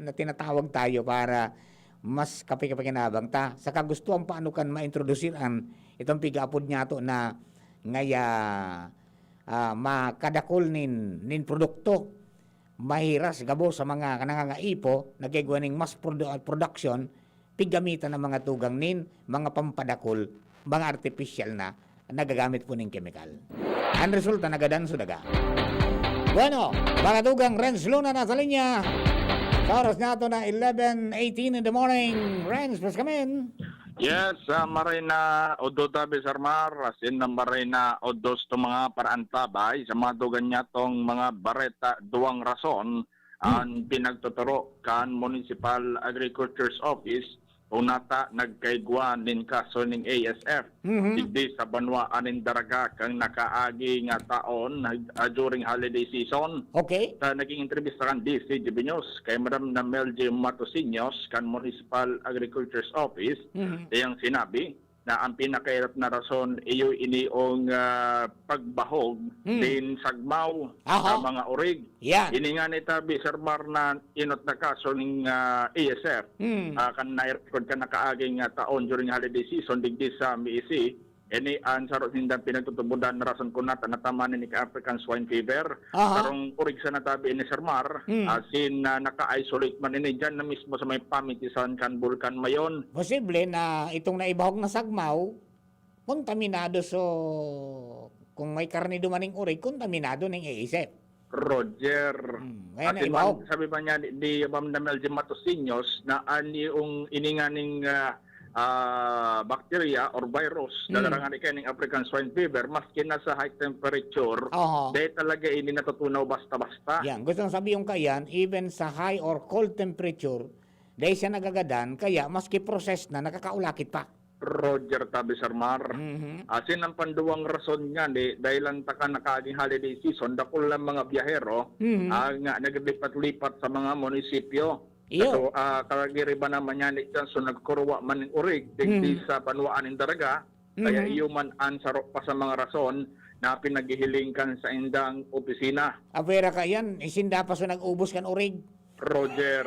na tinatawag tayo para mas kapikinabang ta. Sa kagustuhan paano kan ma-introducean itong pig-apod niya to na ngaya makadakol nin produkto mahiras gabo sa mga nangangaipo nagagawa ng mass production piggamitan ng mga tugang nin mga pampadakol mga artificial na nagagamit po ng chemical. Ang resulta nagadanso daga. Bueno, mga tugang Renz Luna na sa linya. Sa oras na ito na 11:18 in the morning. Renz, please come in. Yes, Marina Ododa Besarmar, asin na Marina Odos to mga paraantabay sa mga tugan niya tong mga bareta duwang rason ang pinagtuturo kan Municipal Agriculture's Office unata nagkaigwan din kaso ning ASF. Digdi sa banwa anin daraga kang nakaagi nga taon during holiday season. Okay. Sa naging entrevista kan DCGB News kay Madam Namel J. Matosiños kan Municipal Agriculture's Office, iyang sinabi na ang pinakahirap na rason iyo iniong pagbahog din sagmaw sa mga orig. Ini nga ni tabi Sir Mar na inot na kaso ng ASF kan na-record ka nakaaging taon during holiday season digdi sa MIC. Ini ang sarot hindang pinagtutubudan na rason ko natama ni African swine fever. Karong urig sa natabi ni Sir Mar, asin naka-isolate man ini dyan na mismo sa may pamitisan kan Bulkan Mayon. Posible na itong naibahog na sagmaw, kontaminado kung may karne dumaning urig, kontaminado ng ASF. Roger. Ngayon na Atin ibaw. man, sabi ba niya di Ma'am Namel de Matosiños na ani yung ininganing bacteria or virus na larangan ikaning African swine fever maski na sa high temperature, Oo. dahil talaga ini natutunaw basta-basta. Yan, gusto nang sabihin ko yan, even sa high or cold temperature, dahil siya nagagadan, kaya maski process na, nakakaulakit pa. Roger tabi Sir Mar. Asin ang panduwang rason nga dahil lang taka nakaging holiday season, dakol lang mga biyahero nga naglipat-lipat sa mga munisipyo. So, karagiri ba naman yan dyan, so nagkurwa man ng urig, digdi sa panuaan ng daraga, kaya iyo man ansarok pa sa mga rason na pinaghihilingkan sa indang opisina. Avera ka yan, isinda pa so nag-ubos kan urig. Roger.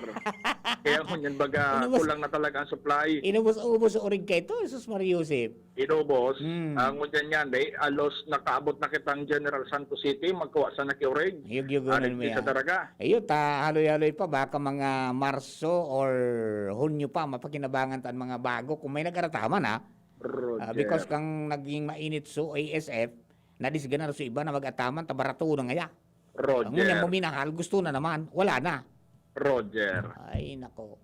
Kaya kung yan baga, kulang na talaga ang supply. Inubos-ubos sa urig ka ito, Jesus Maria Joseph. Inubos. Ang ngunyan yan, alos nakaabot na kitang General Santos City, magkuha sa nakiurig. Yug-yugunan mo yan. Sa daraga. Ayun, haloy-haloy pa, baka mga Marso or Hunyo pa, mapakinabangan taan mga bago. Kung may nag-arataman ha, because kang naging mainit so ASF, nadisganar so iba na mag-ataman, tabarato na ngaya. Roger. Ang ngunyan mo minahal, gusto na naman, wala na. Roger. Ay, nako.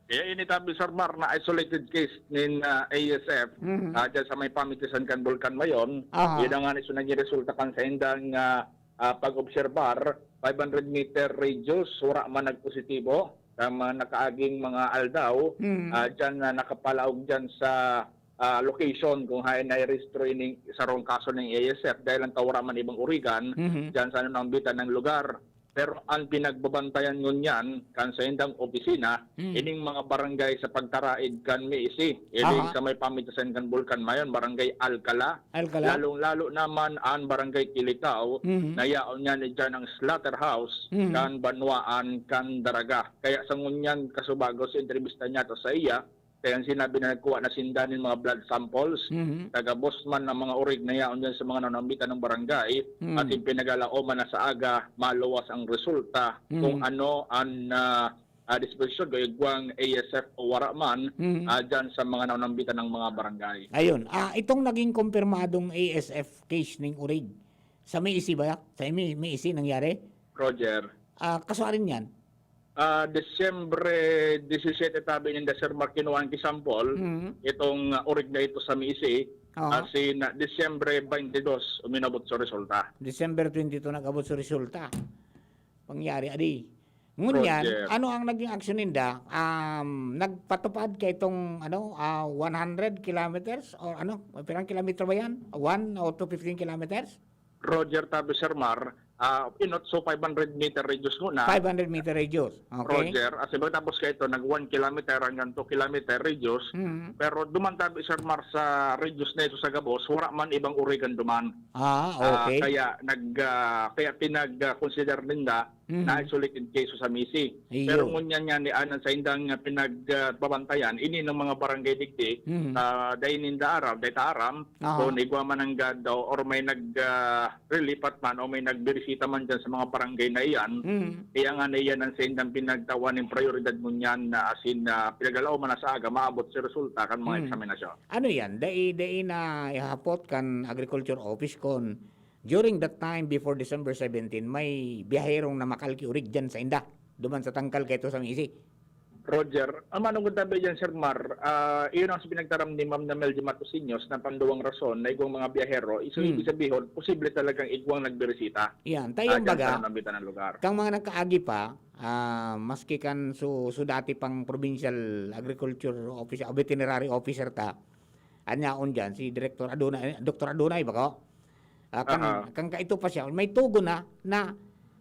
Kaya initabi Sir Mar na isolated case ng ASF dyan sa may pamitisan kan Bulkan Mayon. Yun ang nga naging resulta kan sa indang pag-obserbar 500 meter radius, wala man nagpositibo. Tama nakaaging mga aldaw dyan na nakapalaog dyan sa location kung hay na-registro sa rong kaso ng ASF dahil ang tawara man ibang urigan dyan sa nambitan ng lugar. Pero ang pinagbabantayan ngunyan kan sa indang opisina, ining mga barangay sa pagtaraid kan Miisi, ining sa may pamitisan kan Bulkan Mayon, barangay Alcala. Lalong-lalo naman ang barangay Kilitaw, na yaon niya ni dyan ang slaughterhouse kan Banwaan kan Daraga. Kaya sa ngunyan kasubago sa entrevista niya to sa iya, kaya ang sinabi na nagkuha na sindanin mga blood samples, taga-bossman ng mga urig na yaon dyan sa mga nanambitan ng barangay, at yung pinagalaoman na sa aga, maluwas ang resulta kung ano ang disposisyon gayagwang ASF o waraman dyan sa mga nanambitan ng mga barangay. Ayun, itong naging kumpirmadong ASF case ng urig, sa Miisi ba? Sa Miisi nangyari? Roger. Kasuarin yan? Desyembre 17 tabi ng Sir Mar kinuhaan kisampol itong urig na ito sa Miisi. Asin Desyembre 22 uminabot sa resulta. December 22 nag-abot sa resulta. Pangyari adi. Ngunyan, ano ang naging aksyon ninda? Nagpatupad kay itong 100 kilometers or pirang kilometer ba yan? 1 o 15 kilometers? Roger tabi Sir Mar, inot so 500 meter radius muna. 500 meter radius. Okay. Roger, as tapos kayo ito, nag 1 kilometer hanggang 2 kilometer radius. Pero dumantabi Sir Mar sa radius na ito sa Gabos, wala man ibang urigan duman. Okay. Kaya pinag-consider ninda na isolated case sa Misi. Pero ngunyan niya ni Anan sa indang pinagbabantayan, ini ng mga barangay digdi, dahil ninda araw, dahil taaram, kung igwa man ang daw or may nagrelipat man o may nagbirisita man dyan sa mga barangay na iyan, kaya nga na iyan ang sa indang pinagtawan ng prioridad mo niyan na asin pinagalaw man na sa aga, maabot si resulta kan mga eksaminasyon. Ano yan? Dai na ihapot kan Agriculture Office kon during that time before December 17, may biyaherong na makalkiurig dyan sa inda. Duman sa tangkal kay ito sa Miisi. Roger, ang manungod tabi dyan, Sir Mar, iyon ang pinagtaram ni Ma'am Namel de Matosiños na panduwang rason na igwang mga biyahero, ibig sabihin, posible talagang igwang nagbirisita. Yan, tayong baga, ng lugar. Kang mga nagkaagi pa, maski kan so dati pang provincial agriculture officer, o veterinary officer ta, anyaon dyan, si Dr. Adonay baka? Kang kaito pa siya, may tugo na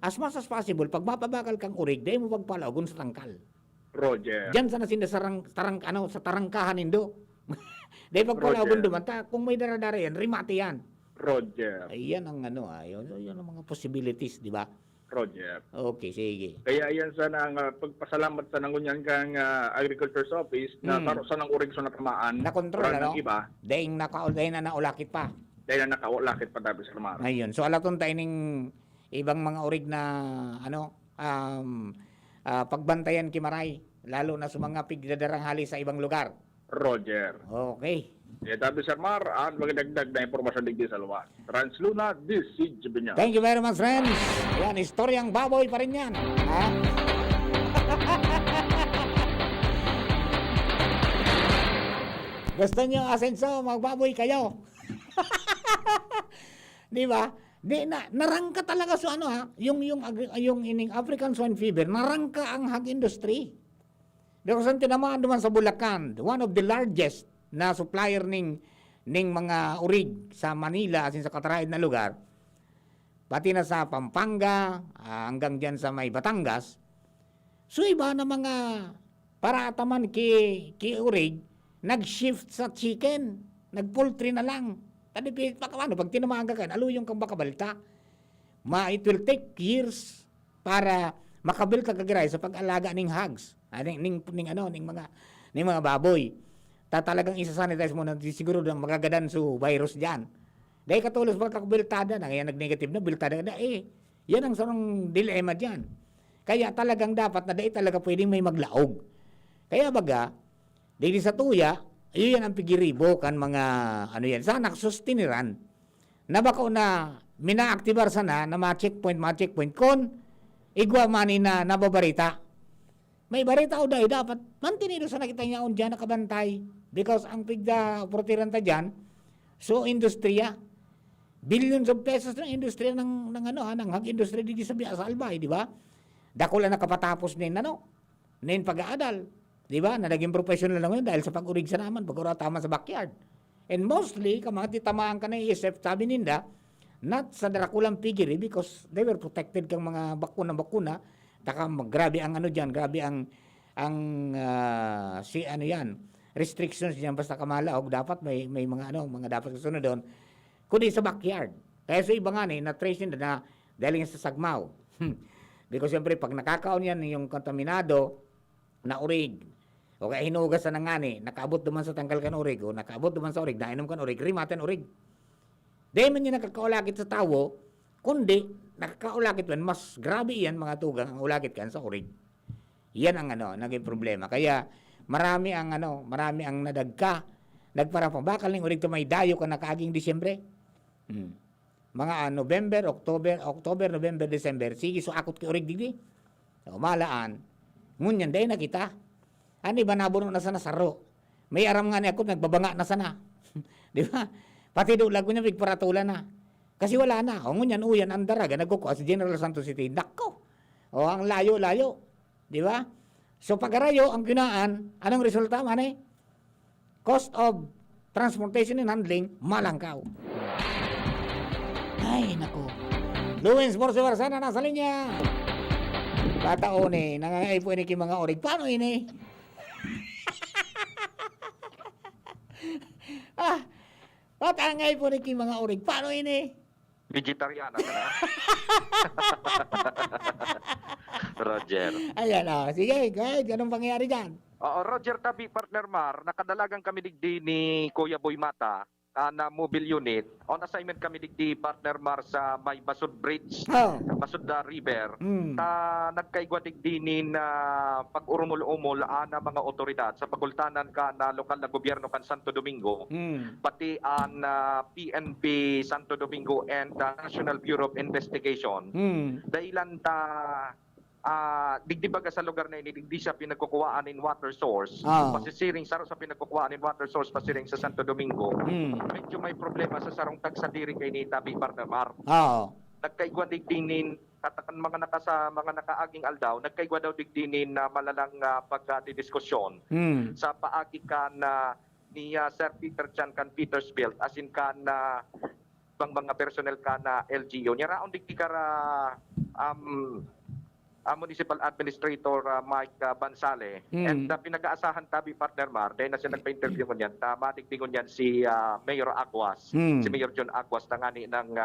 as much as possible, pag mapabakal kang urig, dahil mo pagpalagon sa tangkal. Roger. Diyan sana sinda sa tarangkahan nindo. Dahil pagpalagon dumanta, kung may daradara yan, rimate yan. Roger. Ayan ang yun ang mga possibilities, di ba? Roger. Okay, sige. Kaya yan sana ang pagpasalamat sa nangunyan kang Agriculture's Office na taro sa nang urig sa natamaan. Na-control, iba. Dahil na naulakit pa. Dahil na nakaulakit pa tabi Sir Mar. Ayun. So alaton tayo ning ibang mga urig na pagbantayan kimaray, lalo na sa mga pigdadarang hali sa ibang lugar. Roger. Okay. Tabi Sir Mar, ang magdagdag na impormasyon digdi sa luwas. Transluna, this is Jibinyas. Thank you very much, friends. Yan, istoryang baboy pa rin yan. Ha? Gusto nyo asenso, magbaboy kayo. Di ba? Narangka talaga sa ano ha, yung ining African swine fever, narangka ang hog industry. Dahil kung tinamaan naman sa Bulacan, one of the largest na supplier ning mga urig sa Manila, asin sa kataraid na lugar, pati na sa Pampanga, hanggang dyan sa may Batangas, so iba na mga parataman ki urig, nag-shift sa chicken, nag-poultry na lang. Tadi pag tinamaan ka kan, aluyong kang bakabalta. It will take years para makabil ka kagiray sa pag-alaga ning hogs, ning mga baboy. Talagang isa-sanitize mo na siguro na magagadan su virus diyan. Dahil katulos ba kakabiltada na, kaya nag-negative na biltada na yan ang sarong dilema diyan. Kaya talagang dapat na dahil talaga pwedeng may maglaog. Kaya baga, dahil sa tuya, yan ang pigiribo kan mga yan. Sana sustiniran na baka na minaaktibar sana na ma-checkpoint kon igwa mani na nababarita. May barita o dahil dapat mantinido sana kita niyaon dyan nakabantay because ang pigda protiranta dyan so industriya billions of pesos ng industriya ng hog industry di sa Albay, di ba? Dako lang nakapatapos nin pag-aadal. Di ba? Na naging professional na ngayon dahil sa pag-urig sa naman, pag-urataman sa backyard. And mostly, kamang titamaan ka na isip, sabi ninda, not sa darakulang pigiri because they were protected kang mga bakuna. Taka grabe ang grabe ang restrictions diyan basta kamalaog, dapat may mga mga dapat susunod doon. Kundi sa backyard. Kaya sa iba nga na trace nila na dahil sa sagmaw. Because siyempre, pag nakakaon yan yung kontaminado na urig, o kaya hinugas na ngani, nakaabot naman sa tanggal kan urig, o nakaabot naman sa urig, nainom kan urig, rimaten urig. Dahil man yung nakakaulakit sa tawo, kundi, nakakaulakit man, mas grabe yan mga tugang ang ulakit kan sa urig. Yan ang naging problema. Kaya, marami ang nadagka, nagparang bakal ng urig to may dayo ka nakaaging Disyembre. Mga November, November, December, sige, so akot ki urig digdi. So, malaan, ngunyan, dahil nakita. Ani ba nabuno na sana saro? May aram nga ni ako, nagbabanga na sana. Di ba? Pati doon lago niya, bigparatula na. Kasi wala na. O ngunyan, uyan, ang daraga, nagkukuha sa General Santos City. Nako! O ang layo-layo. Di ba? So pag-arayo, ang kinaan, anong resulta, manay? Cost of transportation and handling, malangkaw. Ay, nako. Luwins Morsevar, sana nasa linya. Bataon nangangaipo ini ki mga orig. Paano ini? Patangay po ni ki mga orig. Paano ini? Vegetariana ka na. Roger. Ayan sige, guys, anong pangyayari dyan? Oo, Roger Tabi, Partner Mar, nakadalagang kami digdi ni Kuya Boy Mata na mobile unit. On assignment kami digdi, Partner Mar, sa may Basud Bridge, Basud River. Nagkaigwa digdi na pag-urumul-umul na mga otoridad sa pagultanan ka na lokal na gobyerno kan Santo Domingo, pati ang PNP Santo Domingo and the National Bureau of Investigation. Dahilan digdi baga sa lugar na ini, digdi siya pinagkukuhaan in water source. Pasisiring sa pinagkukuhaan in water source, pasiring sa Santo Domingo. Medyo may problema sa sarong tagsadiri kay ni Tabi, Partner Mar. Nagkaigwa digdinin mga nakaaging aldaw, nagkaigwa daw digdinin na malalang pagdidiskusyon sa paagi ka na ni Sir Peter Chan kan Petersfield, as in ka na mga personnel ka na LGU. Nyaraon digdi ka Municipal Administrator Mike Bansale. And pinag-aasahan Tabi, Partner Mar, dahil na siya nagpa-interview ko niyan, matigtingon niyan si Mayor Aguas, si Mayor John Aguas, tangani ng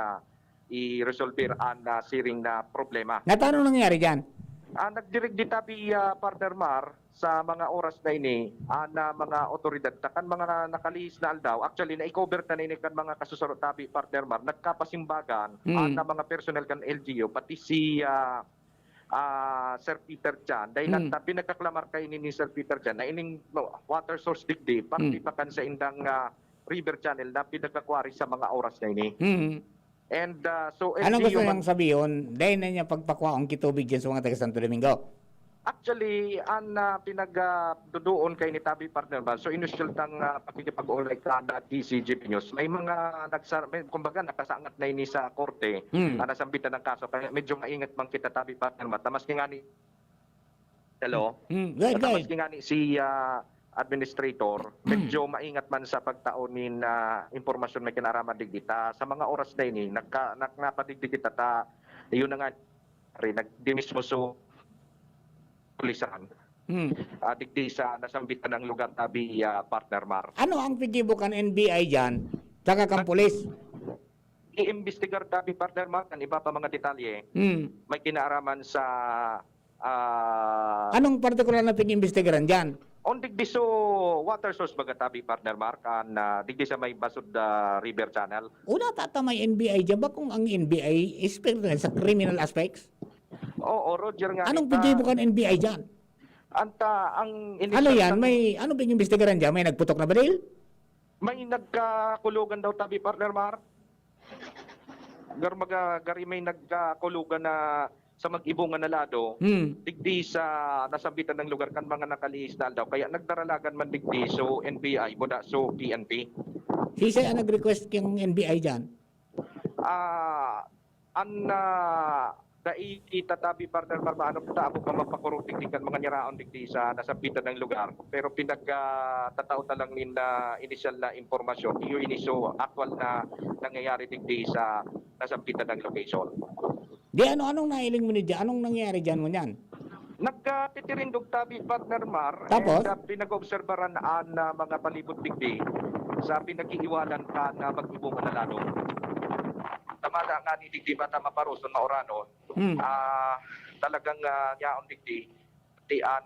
i-resolve ang siring na problema. Natano nangyari dyan? Nagdirect di Tabi, Partner Mar, sa mga oras na ini, na mga otoridad, kan mga nakalihis na aldaw, actually, na-cover na ini kan mga kasusaro Tabi, Partner Mar, nagkapasimbagan na mga personnel kan LGU, pati si Sir Peter Chan, dahil pinagkaklamar kayo ni Sir Peter Chan na ining water source digdi, pagtipakan sa indang river channel na pinagkakwari sa mga oras na ini. And so Anong gusto LGU niyang sabihin? Dahil na niya pagpakwaong kitubig dyan sa mga taga Santo Domingo. Actually, ang pinagdudoon kay ni Tabi Partner ba, so initial tang pakikipag-ulay ka na DCGP News, may mga kumbaga nakasangat na ini sa korte, nasambitan ng kaso, kaya medyo maingat man kita Tabi Partner ba. Tamas nga ni, hello? Tamas nga ni si administrator, medyo maingat man sa pagtaonin na impormasyon may kinaraman digdita. Sa mga oras na ini, napadigdita ta, yun na nga, nagdimismo so pulisan. Digdi sa nasambitan ng lugar Tabi Partner Mar. Ano ang pigibukan NBI dyan? Tsaka kang pulis? I-investigar Tabi Partner Mar, kan iba pa mga detalye. May kinaraman sa Anong partikular na pig-investigaran dyan? on digdi so water source baga Tabi Partner Mar, kan digdi sa may Basud River Channel. Una tata may NBI dyan ba kung ang NBI is sa criminal aspects? Oo, Roger nga. Anong pigibukan NBI dyan? Ang Ano yan? May anong pig-investigaran dyan? May nagputok na baril? May nagkakulugan daw Tabi Partner Mar. Gari may nagkakulugan na sa mag-ibungan na lado, digdi sa nasabitan ng lugar kan mga nakaliis na daw. Kaya nagdaralagan man digdi so NBI, muda so PNP. Sisay ang nag-request yung NBI dyan? Kita Tabi Partner Mar, ano ta ako pa mapakuruting kan mga nyaraon digdi sa nasabitan ng lugar. Pero pinagtatao na lang nila initial na informasyon. Iyo iniso actual na nangyayari digdi sa nasabitan ng location. Di anong nailing mo ni dyan? Anong nangyari dyan mo niyan? Nagkatitirindog Tabi Partner Mar. Tapos? Pinag-obserbaran na mga palibot digdi sa pinag-iiwanan ka na mag-ibungan na lalo. Tamada nga ni digdi bata maparuson na orano. Talagang yaon digdi tian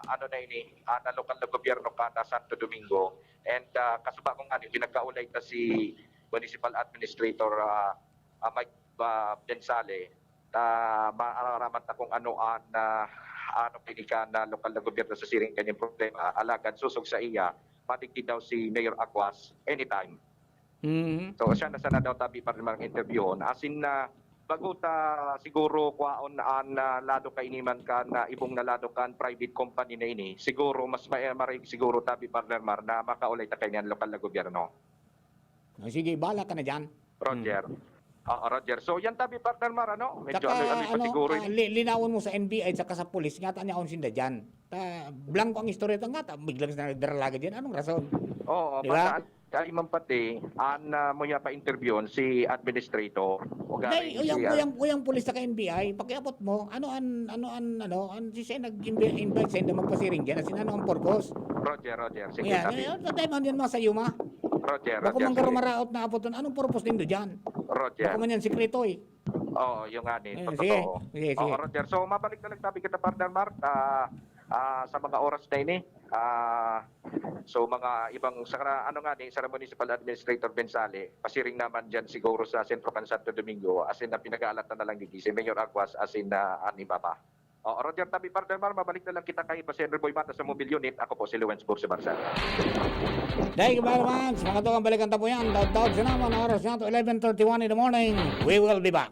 ano na ini na lokal na gobyerno ka na Santo Domingo. And kasaba ko nga ni pinagkaulay ta si Municipal Administrator Mike Bensale maaraman ta kung ano pinikan na lokal na gobyerno sa siring kanyang problema alagad susog sa iya padigdi daw si Mayor Aquas anytime. So siya na sana daw Tabi para mga interview asin na bago ta siguro kwaon lado ka iniman ka na ibong nalado kan private company na ini siguro mas marig siguro Tabi Partner Mar na makaulay ta kanyan lokal na gobyerno. Sige, bala ka na dyan. Roger. Roger. So yan Tabi Partner Mar medyo pa siguro linawon mo sa NBI at saka sa pulis nga ta niya sinda dyan. Blanco ang istorya ta nga ta biglang na nagdaralaga dyan. Anong rason? Oo, diba? Kaya imam pati, mo ya pa interviewon si administrator. Uyang pulis sa NBI, pakiabot mo, si siya nag-invite sa hindi magpasiring dyan, asin ano ang purpose? Roger. Sige, Tabi. Tatay mo din mga sayo ma. Roger. Bako man karumaraot na apoton, anong purpose nindo dyan? Roger. Bako man yan sikreto eh. Oo, yung nga ni. Sige. Roger. So, mabalik na lang Tabi kita Partner Mark sa mga oras na ini. So mga ibang sa Municipal Administrator Bensale pasiring naman diyan siguro sa Sentro Can Santo Domingo asin na pinag-aalatan na lang dito si Mayor Aquas asin na aniba pa. Roger Tabi Partner Mar, mabalik na lang kita kay Pastor Boy Mata sa Mobile Unit. Ako po si Lewens Burse Barcel. Dahil man, sa mga tuwang balikan tapo yan, daw-daw sa naman oras na to 11:31 in the morning. We will be back.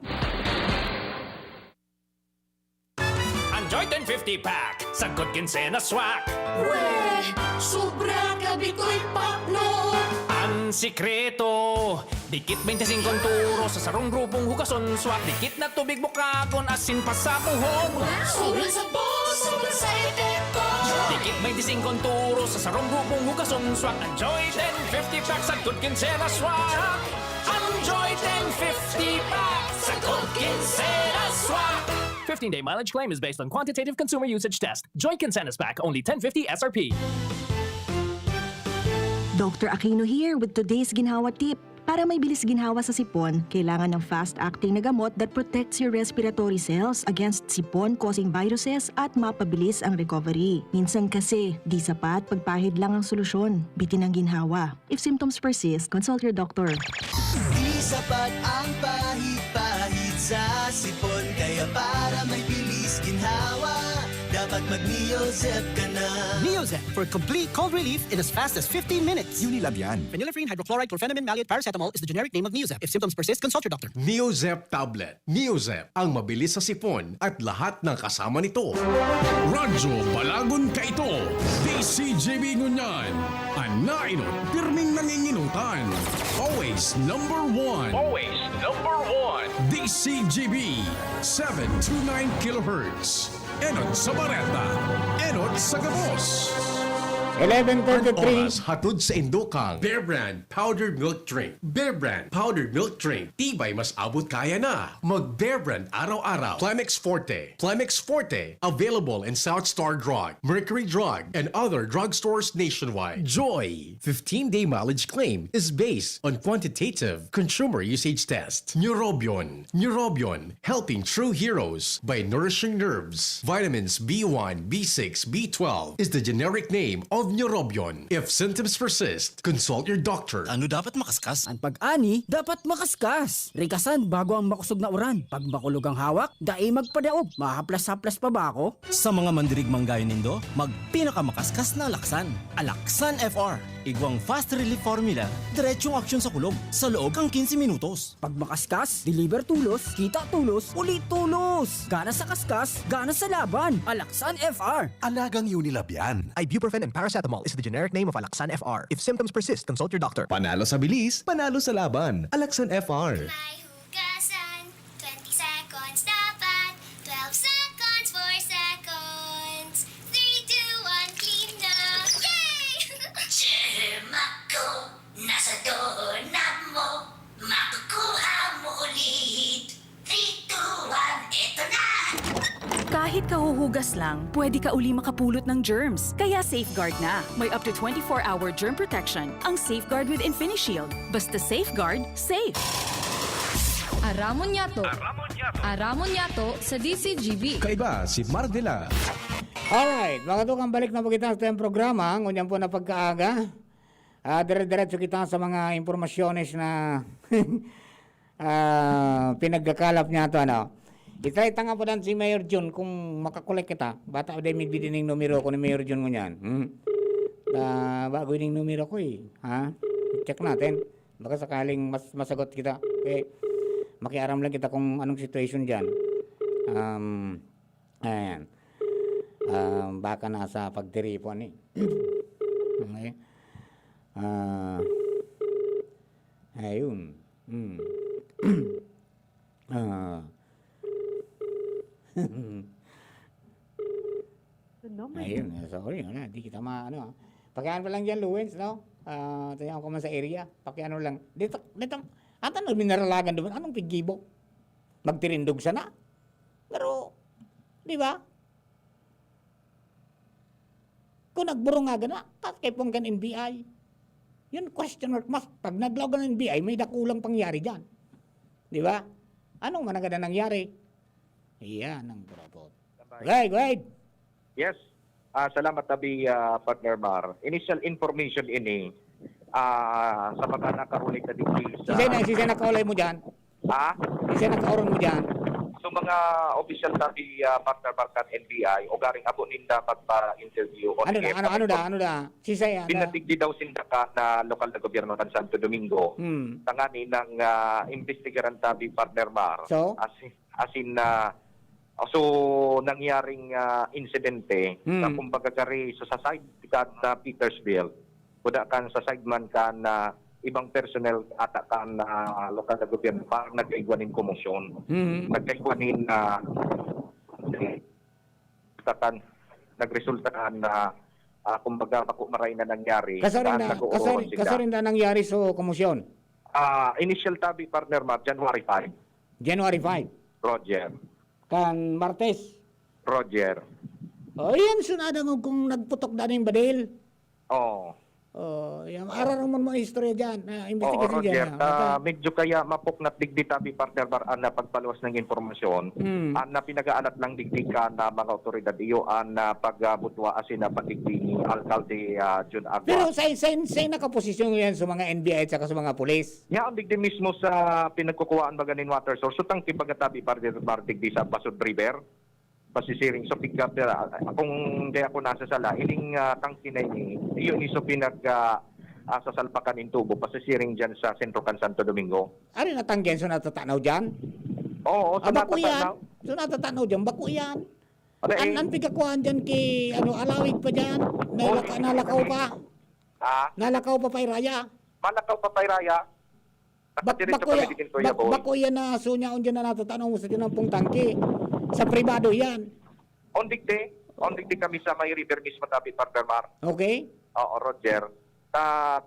Enjoy 1050 pack sa Good Kinsena Swak. Weh, sobra gabi ko'y pakno. Ang sikreto, dikit 25 turo sa sarong grupong hugason swak. Dikit na tubig bukagon asin pa sa buhok. Sobra sa boss, sobra sa epekto. Dikit 25 turo sa sarong grupong hugason swak. Enjoy 1050 pack sa Good Kinsena Swak. Enjoy 1050 pack sa Good Kinsena Swak. 15-day mileage claim is based on quantitative consumer usage test. Joint Kinsenas Pack, only 1050 SRP. Dr. Aquino here with today's ginhawa tip. Para may bilis ginhawa sa sipon, kailangan ng fast-acting na gamot that protects your respiratory cells against sipon-causing viruses at mapabilis ang recovery. Minsan kasi, di sapat pagpahid lang ang solusyon. Bitin ang ginhawa. If symptoms persist, consult your doctor. Di sapat ang pahid-pahid sa sipon, kaya para may bilis ginhawa, dapat mag-Neozep ka na. Neozep for complete cold relief in as fast as 15 minutes. Unilab yan. Phenylephrine hydrochloride chlorpheniramine maleate paracetamol is the generic name of Neozep. If symptoms persist, consult your doctor. Neozep Tablet. Neozep, ang mabilis sa sipon at lahat ng kasama nito. Radyo Balagon ka ito. DCJB Ngunyan. Anainot, pirming nanginginutan. Always number one. Always number one. DCGB 729 kilohertz. Enot sa Bareta. Enot sa Gabos. 11:33. Oras hatod sa Indokang. Bear Brand Powdered Milk Drink. Bear Brand Powdered Milk Drink. Tibay mas abot kaya na. Mag Bear Brand araw-araw. Plemex Forte. Plemex Forte. Available in South Star Drug, Mercury Drug, and other drugstores nationwide. Joy. 15-day mileage claim is based on quantitative consumer usage test. Neurobion. Neurobion. Helping true heroes by nourishing nerves. Vitamins B1, B6, B12 is the generic name of Neurobion. If symptoms persist, consult your doctor. Ano dapat makaskas? Ang pag-ani, dapat makaskas. Rikasan bago ang makusog na uran. Pag makulog ang hawak, dai magpadaog. Mahaplas-haplas pa ba ako? Sa mga mandirigmang gaya nindo, magpinakamakaskas na Alaksan. Alaksan FR. Igwang fast relief formula, diretsong aksyon sa kulog. Sa loob kang 15 minutos. Pag makaskas, deliver tulos, kita tulos, ulit tulos. Gana sa kaskas, gana sa laban. Alaksan FR. Alagang Unilab yan. Ibuprofen and paracetamol is the generic name of Alaksan FR. If symptoms persist, consult your doctor. Panalo sa bilis, panalo sa laban. Alaksan FR. Hugasan, 20 seconds dapat, 12 seconds, 4 seconds, 3, 2, 1, clean na! Yay! Mako, nasa doorknob mo, makukuha mo ulit. 3, 2, 1, eto na! Kahit kahuhugas lang, pwede ka uli makapulot ng germs. Kaya Safeguard na. May up to 24-hour germ protection ang Safeguard with InfiniShield. Basta Safeguard, safe. Aramon Yato. Aramon Yato sa DCGB. Kaiba si Mardela. Alright, mga tukang balik na po kita sa tayong programa. Ngunyan po na pagkaaga. Dire-diretso kita sa mga impormasyones na pinagkakalap niya ito. Itry nga po dan si Mayor Jun kung makakolek kita. Bata o day may bidining numero ko ni Mayor Jun ngunyan. Bago yung numero ko eh. Ha? Check natin. Baka sakaling masagot kita. Okay. Makiaram lang kita kung anong situation dyan. Ayan. Baka nasa pagtiripon eh. Okay. Ayun. Ayun, sorry, di kita maano. Pakiano pa lang dyan, Luwens, no? Tayo ko man sa area. Pakiano lang. Dito, at ano, minaralagan doon, anong pigibo? Magtirindog sana. Pero, di ba? Kung nagburo nga gana, kay pong gan NBI. Yun, question mark mas. Pag naglaw ng NBI, may dakulang pangyari dyan. Di ba? Anong managada nangyari? Iyan ang propot. Okay, go ahead. Yes. Salamat tabi Partner Mar. Initial information ini sa mga nakarulik na dito sa... Sisa nakaulay mo dyan? Ha? Sisa nakauron mo dyan? So mga official tabi Partner Mar kan NBI o garing abo ninda pagpa-interview. Ano da? Sisa yan? Pinatigdi daw sinda ka na lokal na gobyerno kan Santo Domingo. Tangani ng investigaran tabi Partner Mar. So? Asin na nangyaring insidente na kumbaga kari sa side kan na Petersville kuda kan sa side man kan na ibang personnel ata kan na lokal na gobyerno parang nagkaigwanin komosyon. Nagkaigwanin na nagresulta kan na kumbaga maray na nangyari. Kasarin na nangyari sa komosyon? Initial tabi Partner Mar, January 5. January 5? Roger. Kan Martes? Roger. Yan sunada mo kung nagputok na yung badil. Oo. Yung ararang mo mga istorya dyan. Oo, Roger. Medyo kaya mapuknat digdi tabi Partner Bar na pagpaluwas ng informasyon na pinag-aanat lang digdi ka na mga otoridad iyo na pagbutwa asin na padigdi ni Alcalde Jun Agua. Pero say nakaposisyon yan sa mga NBI at saka sa mga pulis? Yan digdi mismo sa pinagkukuhaan maganin water source. Sutang tipagatabi Partner Bar digdi sa Basod River. pasisiring so pick-up kung di ako nasa sala ining tangke na ini iyon iso sasalpakan in tubo pasisiring dyan sa sentro kan Santo Domingo. Ari natanggen so natatanaw dyan? Oo, so bako yan. natatanaw. So natatanaw dyan, bako yan. Ano, An pigkakuhan dyan kay alawig pa dyan. Nalakaw pa. Nalakaw pa pa'y raya. Malakaw pa pa'y raya. Bako yan na sunyaon dyan na natatanaw mo sa tinampong tangke. Sa pribado yan. Ondigde kami sa may river mismo tapit Partner Mar. Okay. Oo, Roger.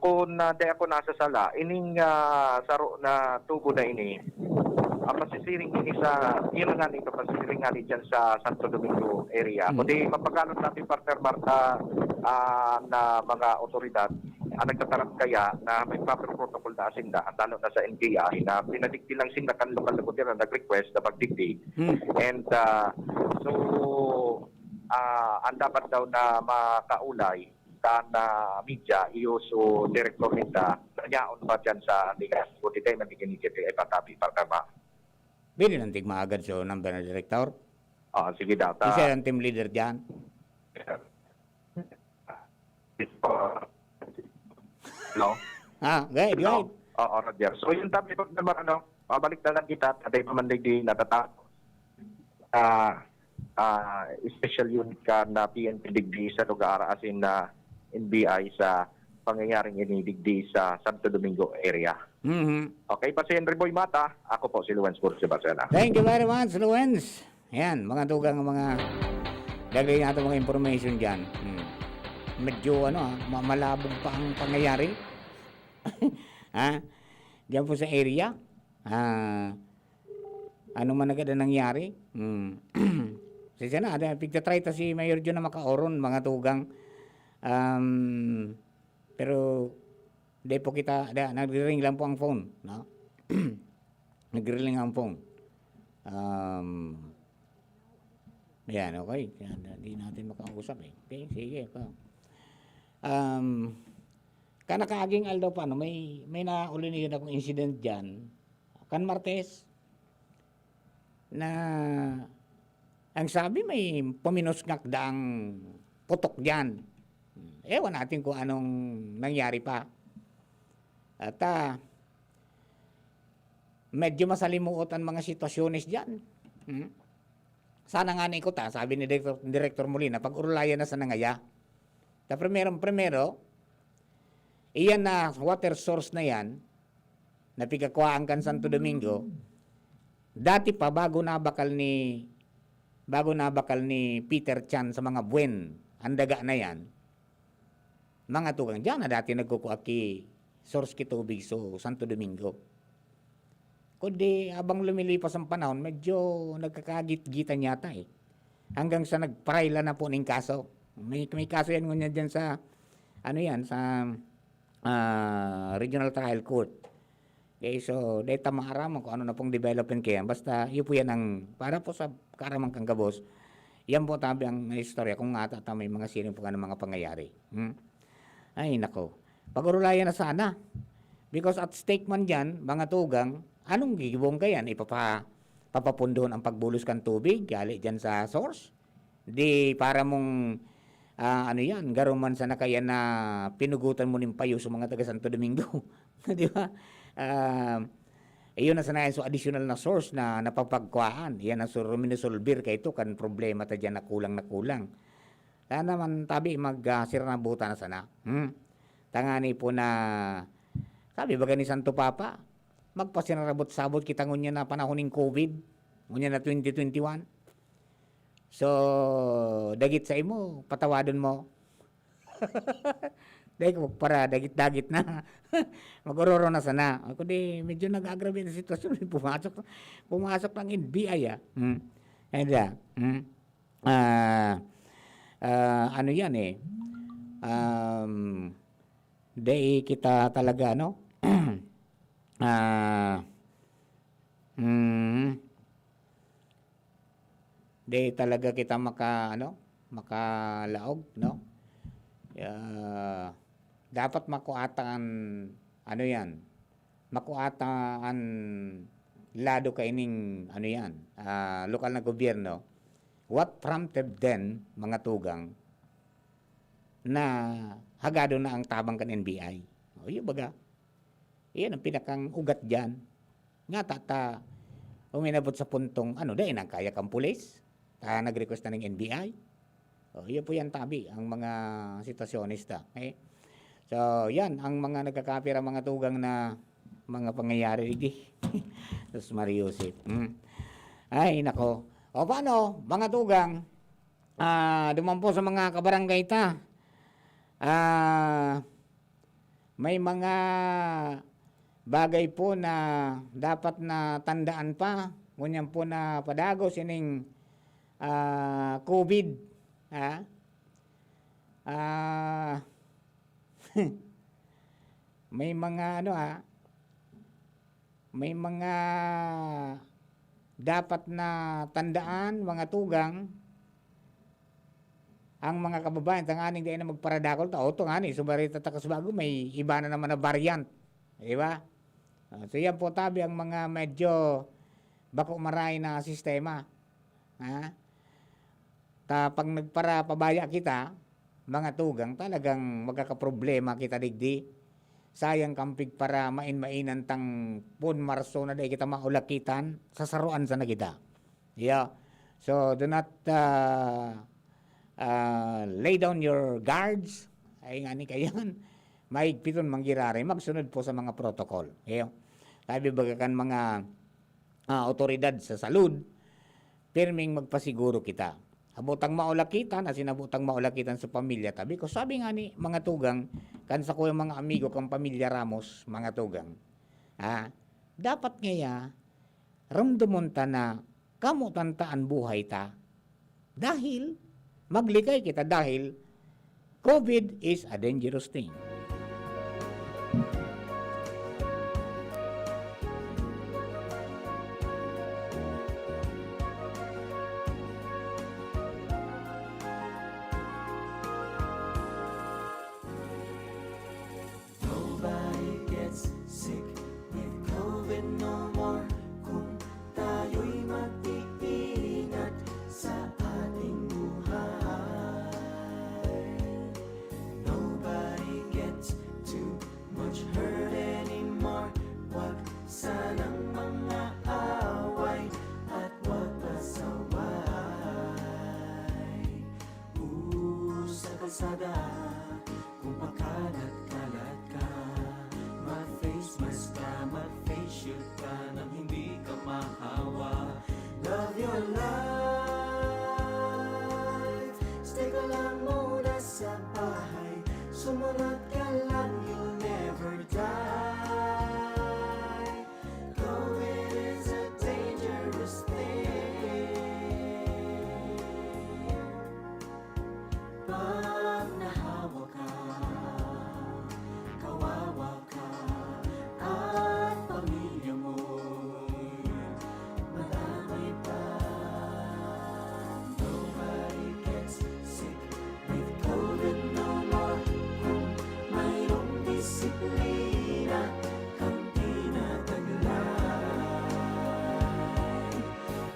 Kung di ako nasa sala, ining saro na tubo na ini, pasisiring ini sa, yun nga nito, pasisiring nga dyan sa Santo Domingo area. Kundi mapagkalot natin Partner Marta na mga otoridad, nagtatarap kaya na may proper protocol na asinda, lalo na sa NBI, na pinadigdi lang sila kan lokal na gobyerno nag-request na magdigdi. And so, ang dapat daw na makaulay na media, so director nita, nanyaon ba dyan sa ligas? Kundi tayo nabigyan ay patabi, Partner. Bili ng tigma agad so number na director. Sige daw. Isa ang team leader dyan. Hello? Right. Oo, Roger. So yung tabi ko naman, pabalik na lang kita, tatay pamandig di natatako. Special unit ka na PNP digdi sa lugar asin na NBI sa pangyayaring inidigdi sa Santo Domingo area. Okay, pa si Henry Boy Mata, ako po si Luwens Bursi Barcena. Thank you very much, Luwens. Yan, mga tugang mga dagay natin mga information dyan. Medyo malabog pa ang pangyayari. Diyan po sa area. Ano man agad ang nangyari. Sisya na, pigtatry ta si Mayor John na makaoron, mga tugang. Pero di po kita, nagre-ring lang po ang phone, no? Nagre-ring ang phone. Yan, okay. Hindi natin makausap eh. Okay, sige pa. Kanakaaging aldaw pa, no? May naulinigan akong incident dyan. Kan Martes, na ang sabi may puminuskak daang putok dyan. Ewan natin kung anong nangyari pa. At medyo masalimuot ang mga sitwasyones dyan. Sana nga na ikot sabi ni Director Molina, pag-urulayan na sa nangaya. Primero, iyan na water source na yan, na pigkakuhaan kan Santo Domingo, dati pa bago nabakal ni Peter Chan sa mga buwen, ang daga na yan, mga tugang dyan na dati nagkukuaki source ki tubig so Santo Domingo. Kundi habang lumilipas ang panahon, medyo nagkakagit-gitan yata eh. Hanggang sa nagparayla na po ng kaso. May kaso yan ngunya dyan sa, sa Regional Trial Court. Okay, so dahil tamaaraman kung ano na pong development kaya. Basta yun po yan ang, para po sa karamang kanggabos, yan po tabi ang istorya kung nga may mga sining po ng mga pangyayari. Ay, nako. Pag-urulayan na sana. Because at stake man dyan, mga tugang, anong gigibong kayan? Papapundon ang pagbulos kan tubig, gali dyan sa source. Di para mong, garuman sana kaya na pinugutan mo ng payo sa mga taga Santo Domingo. Di ba? Iyon na sana so additional na source na napapagkuhaan. Yan ang ruminisolbir kay ito kan problema ta dyan na kulang. Kaya naman tabi magsira na buta na sana. Tangani po na sabi baga ni Santo Papa, magpasinarabot-sabot kita ngunya na panahon ng COVID, ngunya na 2021. So, dagit sa imo, patawadon mo. Dahil para dagit-dagit na. Mag-ororo na sana. Ako di, medyo nag-aggravate na sitwasyon. Pumasok lang NBI ano yan eh. Dahil kita talaga, dahil talaga kita makalaog, dapat makuatan makuatan lado kaining lokal na gobyerno what prompted then, mga tugang, na hagado na ang tabang kan NBI. O, yun baga. Iyan ang pinakang ugat dyan. Nga tata, uminabot sa puntong, dahil nang kaya kang pulis, nag-request na ng NBI. O, yun po yan tabi, ang mga situasyonista. Okay? So, yan, ang mga nagkakapira, mga tugang na mga pangyayari. Tapos Mariusip. Ay, nako. O, paano, mga tugang, dumampo sa mga kabarangay ta. May mga bagay po na dapat na tandaan pa. Ngunyan po na padago sining COVID. May mga may mga dapat na tandaan, mga tugang, ang mga kababayan, tanganing di na magparadakol, ito nga ni, subarita takas bago, may iba na naman na variant. Diba? So yan po tabi ang mga medyo bako maray na sistema. Pag nagpara pabaya kita, mga tugang, talagang magkakaproblema kita digdi. Sayang kampig para mainan tang pun Marso na day kita maulakitan, sasaruan sa na kita. Yeah. So do not lay down your guards. Ay nga ni kayan. Maigpiton manggirari, magsunod po sa mga protocol. Yeah. Sabi bagakan mga otoridad sa salud, pirming magpasiguro kita. Habutang maulakitan, sinabutang maulakitan sa pamilya. Tabi ko, sabi nga ni mga tugang, kansa ko yung mga amigo kang pamilya Ramos, mga tugang, dapat ngaya, ramdamon ta na kamutantaan buhay ta. Dahil, maglikay kita dahil, COVID is a dangerous thing. Kung pakalat-kalat ka, ma-face mask ka, ma-face shield ka, nang hindi ka mahawa. Love your life, stay ka lang muna sa bahay, sumunod ka lang, you'll never die. COVID is a dangerous thing. Pag nahawa ka, kawawa ka, at pamilya mo'y madamay pa. Nobody gets sick with COVID no more. Kung mayroong disiplina kang tinataglay,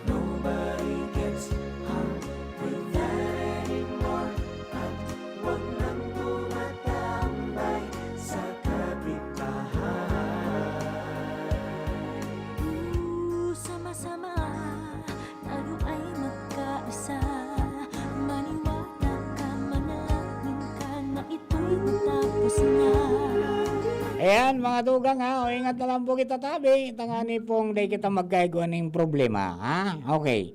nobody gets harmed with that anymore. At wag nang tumatambay sa kapitbahay. Sama-sama, tayo ay magkaisa. Maniwala ka, manalangin ka na ito'y tapos na. Ayan, mga tugang o ingat na lang po kita tabi. Tangani pong day kita magkaigo ng problema. Okay.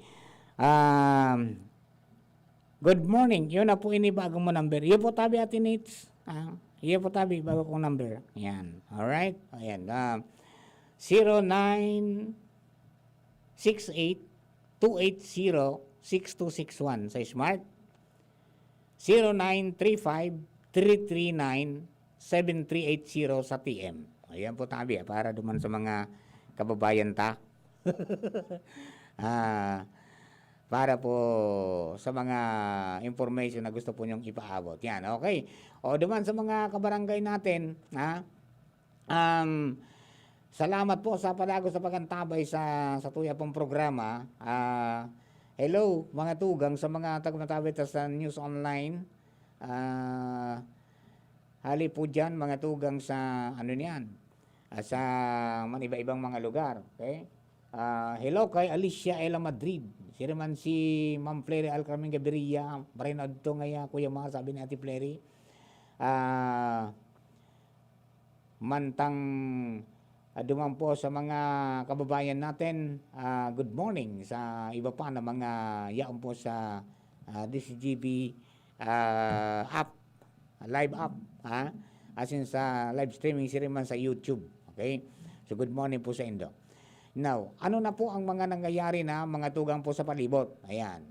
Good morning. Yun na po ini bago mo number. Yun po tabi atin it's. Yun po tabi bago kong number. Ayan. Alright. Ayan. 0968-280-6261 sa Smart. 0935-339-7380 sa TM. Ayan po tabi para duman sa mga kababayan ta. Para po sa mga information na gusto po nyong ipaabot. Yan, okay. O duman sa mga kabarangay natin, salamat po sa palago sa pagantabay sa tuya pong programa. Hello, mga tugang sa mga tagmatabit sa News Online. Hali po dyan, mga tugang sa ano niyan, sa iba-ibang mga lugar. Okay? Hello kay Alicia Ela Madrid. Si naman si Ma'am Flery Alcarmen Gaviria. Marinod to ngaya, Kuya Ma, sabi ni Ate Flery. Mantang duman po sa mga kababayan natin, good morning sa iba pa na mga yaon po sa DCGB app, live app, as in sa live streaming siriman sa YouTube. Okay? So good morning po sa Indo. Now, ano na po ang mga nangyayari na mga tugang po sa palibot? Ayan.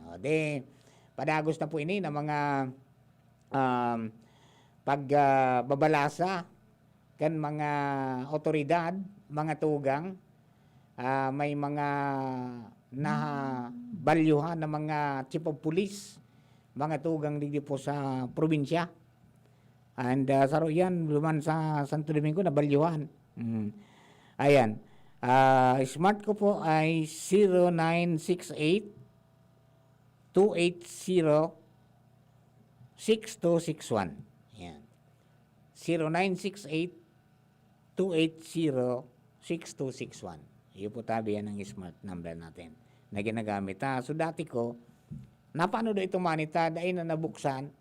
Padagos na po ini na mga pagbabalasa kan mga otoridad, mga tugang, may mga nabalyuhan na mga chief of police, mga tugang dito po sa probinsya. And sa yan, luman sa Santo Domingo, nabalyuhan. Ayan. Smart ko po ay 0968-280-6261. Ayan. 0968-280-6261. Iyo po tabi yan ang smart number natin na ginagamit. So dati ko, napano do ito manita, dahil na nabuksan,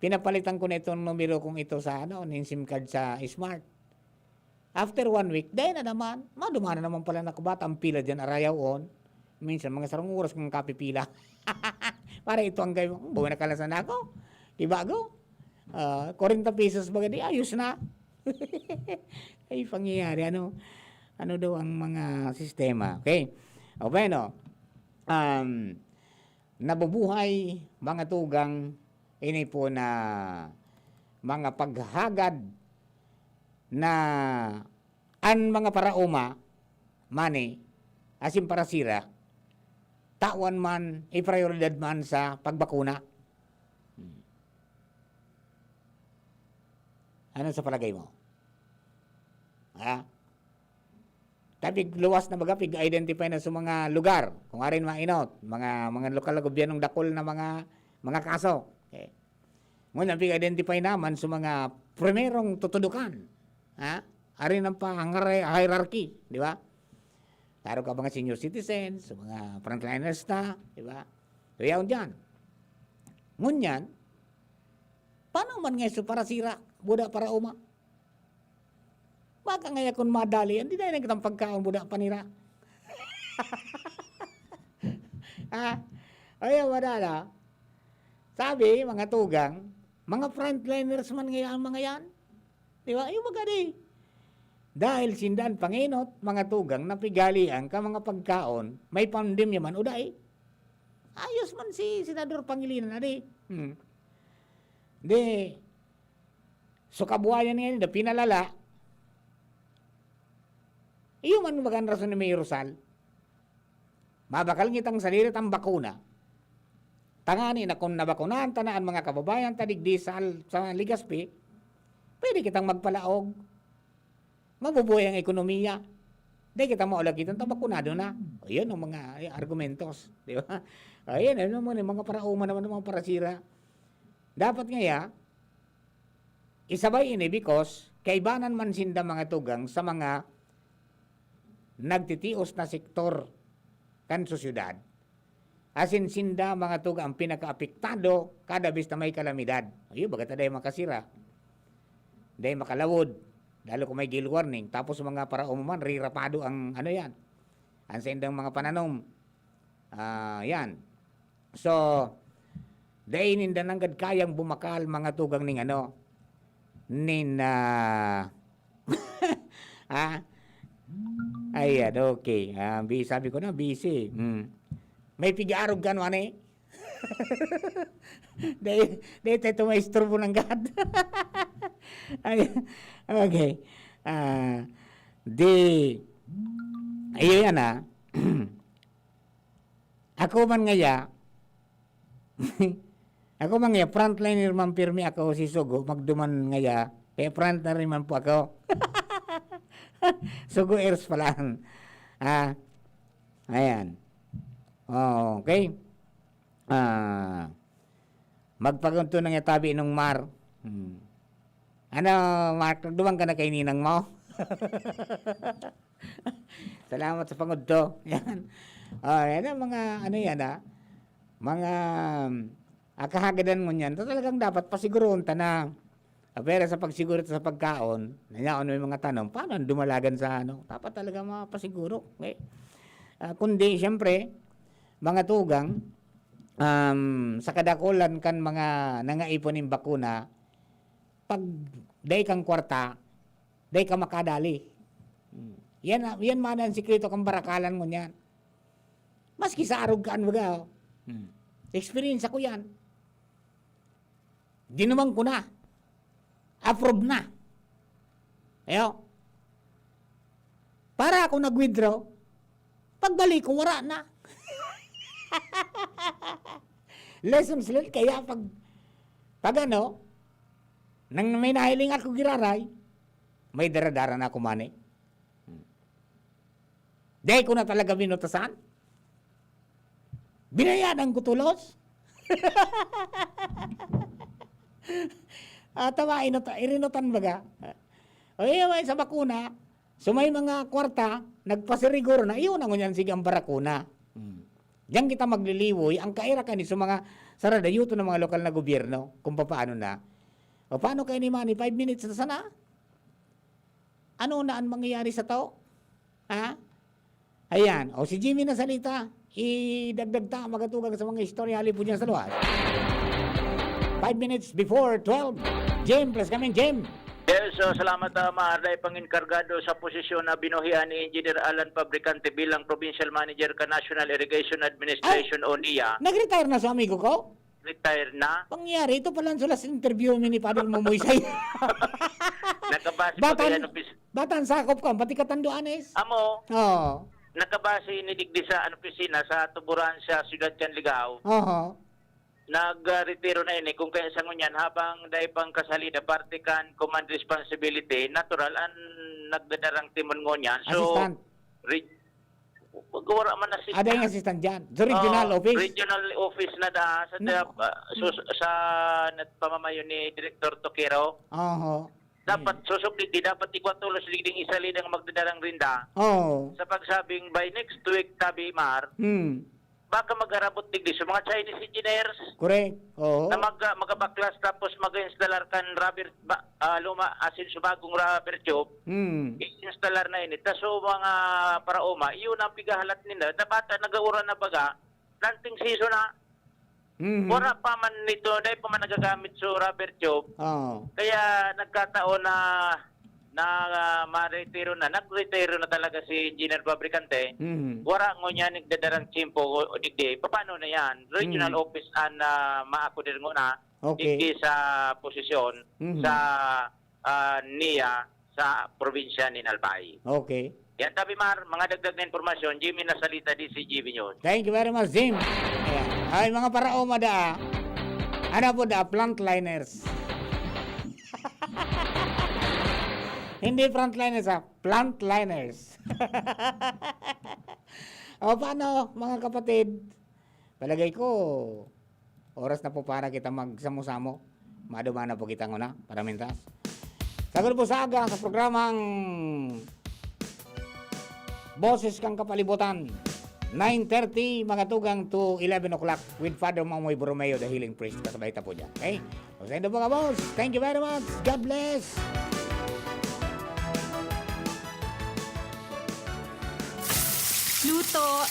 pinapalitan ko na itong numero kong ito sa ng SIM card sa smart. After 1 week, dahil na naman, madumana naman pala na kabata ang pila dyan, arayaw on. Minsan, mga sarong oras kong kapipila. Para ito ang gayon, buwan na kalasan ako. Diba ako? 40 pesos baga di, ayos na. Ay, pangyayari, ano daw ang mga sistema. Okay? O, bueno, nabubuhay, mga tugang, ini po na mga paghagad na ang mga parauma, money, asin para sira, tawan man, i-prioridad man sa pagbakuna. Ano sa palagay mo? Tapi luwas na baga, pig-identify na sa mga lugar, kung arin mainot, mga lokal na gobyernong dakol na mga kaso. Okay. Ngunit pig-identify naman sa mga primerong tutudukan. Arin ang hierarchy, di ba? Laro ka mga senior citizens, mga frontliners na, di ba? So yaon dyan. Ngunyan, paano man ngayon para sira, buda para uma? Baka ngayon kung madali, hindi na kitang pagkaon buda panira. Ayaw madala. Sabi, mga tugang, mga frontliners man ngayon mga yan. Di ba? Ayaw magadi. Dahil sindan panginot, mga tugang, napigalian ka mga pagkaon, may pandemya man uday. Ayos man si Senador Pangilinan na di. Di, so kabuhayan ngayon, na pinalala, iyo man magan rason ni Mayor Rosal, mabakal ngitang salirit ang bakuna, tangani na kung nabakunahan tanaan mga kababayan, tadigdi sa Ligaspi, pwede kitang magpalaog, mabubuhay ang ekonomiya, di kita maulag kitang tabakunado na. O yun ang mga argumentos, di ba? Ayan, ano mo, mga parauma naman, mga parasira. Dapat ngaya, isabay ini because kaibanan man sinda mga tugang sa mga nagtitios na sektor kan sosyudad. Asin sinda mga tugang ang pinaka-apektado kada bis na may kalamidad. Ayun, bagat na makasira. Dahil makalawod. Lalo kung may gale warning. Tapos mga paraumuman, rirapado ang ano yan. Ang sindang mga pananom. Yan. So, dahil ninda nanggad kayang bumakal mga tugang ning ano. Ayan, okay. Sabi ko na, busy. May pigarog gano'n eh. Dahil ito may isturbo ng gad. Okay. Ayun yan Ako man ngaya, frontliner man pirmi ako si Sugo, magduman ngaya, frontliner man po ako. Sugo airs pala. Ayan. Oh, okay. Magpagunto ng tabi ng Mar. Ano, Mark, nagduwang ka na kay ninang mo? Salamat sa pangudto. Yan. Yan ang mga, ano yan mga akahagadan mo niyan. Talagang dapat pasiguroon ta na. Pero sa pagsiguro sa pagkaon, nanyaon may mga tanong, paano dumalagan sa ano? Dapat talaga mapasiguro. Okay? Kundi, siyempre, mga tugang, sa kadakulan kan mga nangaipon ng bakuna, pag day kang kwarta, day ka makadali. Yan man ang sikreto kang barakalan mo niyan. Maski sa arog kaan baga. Experience ako yan. Dinumang ko na. Approve na. Ayo. Para ako nag-withdraw, pagbalik ko, wala na. Lessons learned. Kaya pag ano, nang may nahiling ako giraray, may daradara na ako mani. Dahil ko na talaga binutasan. Binayadan ko tulos. Irinutan baga. O may sa bakuna, sumay mga kwarta, nagpasiriguro na, iyon ang unyan sigang barakuna. Diyan kita magliliwoy, ang kaira ka ni sa mga saradayuto ng mga lokal na gobyerno, kung paano na. O paano kayo ni Manny, 5 minutes na sana? Ano na ang mangyayari sa tao? Ha? Ayan, o si Jimmy na salita, idagdag ta magatugang sa mga istorya halip po dyan sa luwas. 5 minutes before 12. Jim, plus kaming Jim. Yes, so salamat Maharday panginkargado sa posisyon na binuhian ni Engineer Alan Fabricante bilang Provincial Manager ka National Irrigation Administration o NIA. Nag-retire na sa amigo ko? Retire na. Pangyari, ito pala sa last interview ni Padre Mamoysay. Nakabase pa kaya Batan sakop ka, pati katanduanes. Amo. Oo. Nakabase ni Digdi sa opisina sa Tuburan sa Ciudad Canligao. Oo. Nag-retiro na ini kung kaya sa ngunyan habang dahil pang kasalida parte kan command responsibility natural ang nagdadarang timon ngunyan. So, assistant. Wala man na Ada yung assistant dyan. Sa regional office? Regional office na da sa pamamayo ni Director Toquero. Oo. Dapat susubli, di dapat ikwatulos ligding isa lidang magdadarang rinda. Oo. Sa pagsabing by next week tabi Mar. Baka mag-arabot digdi sa mga Chinese engineers. Correct. Oo. Na magabaklas tapos mag-installar kan rubber luma asin sa bagong rubber tube. I-installar na ini. So mga paraoma, iyon ang pigahalat nila. Dapat nagaura na baga, planting season na. Wala pa man nito, dahil pa man nagagamit sa rubber tube. Kaya nagkataon na ma-retiro na. Nag-retiro na talaga si Engineer Fabricante. Wala ngo niya nagdadarang chimpo o digdi. Paano na yan? Regional office an maakudir ngo na. Okay. Digdi sa posisyon sa NIA sa probinsya ni Albay. Okay. Yan tabi Mar, mga dagdag na informasyon, Jimmy Nasalita, DCGB News. Thank you very much, Jim. Ayan. Ay, mga paraoma da. Ano po da? Plantliners. Hindi frontliners plantliners. O paano mga kapatid? Palagay ko, oras na po para kita magsamo-samo. Maduma na po kita nguna para mintas. Sagot po sa aga sa programang Boses kang Kapalibutan. 9:30 mga tugang to 11 o'clock with Father Mamoy Borromeo, the healing priest. Kasabay ta po dyan. Okay? O sa inyo mga boss, thank you very much. God bless. Luto,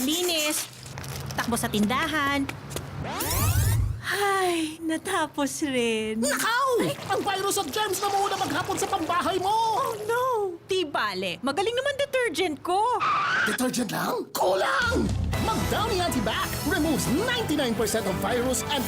linis, takbo sa tindahan. Ay, natapos rin. Nakaw! Ang virus at germs na muna maghapon sa pambahay mo! Oh no! Di bale, magaling naman detergent ko. Detergent lang? Kulang! Mag-Downy Antibac removes 99% of virus and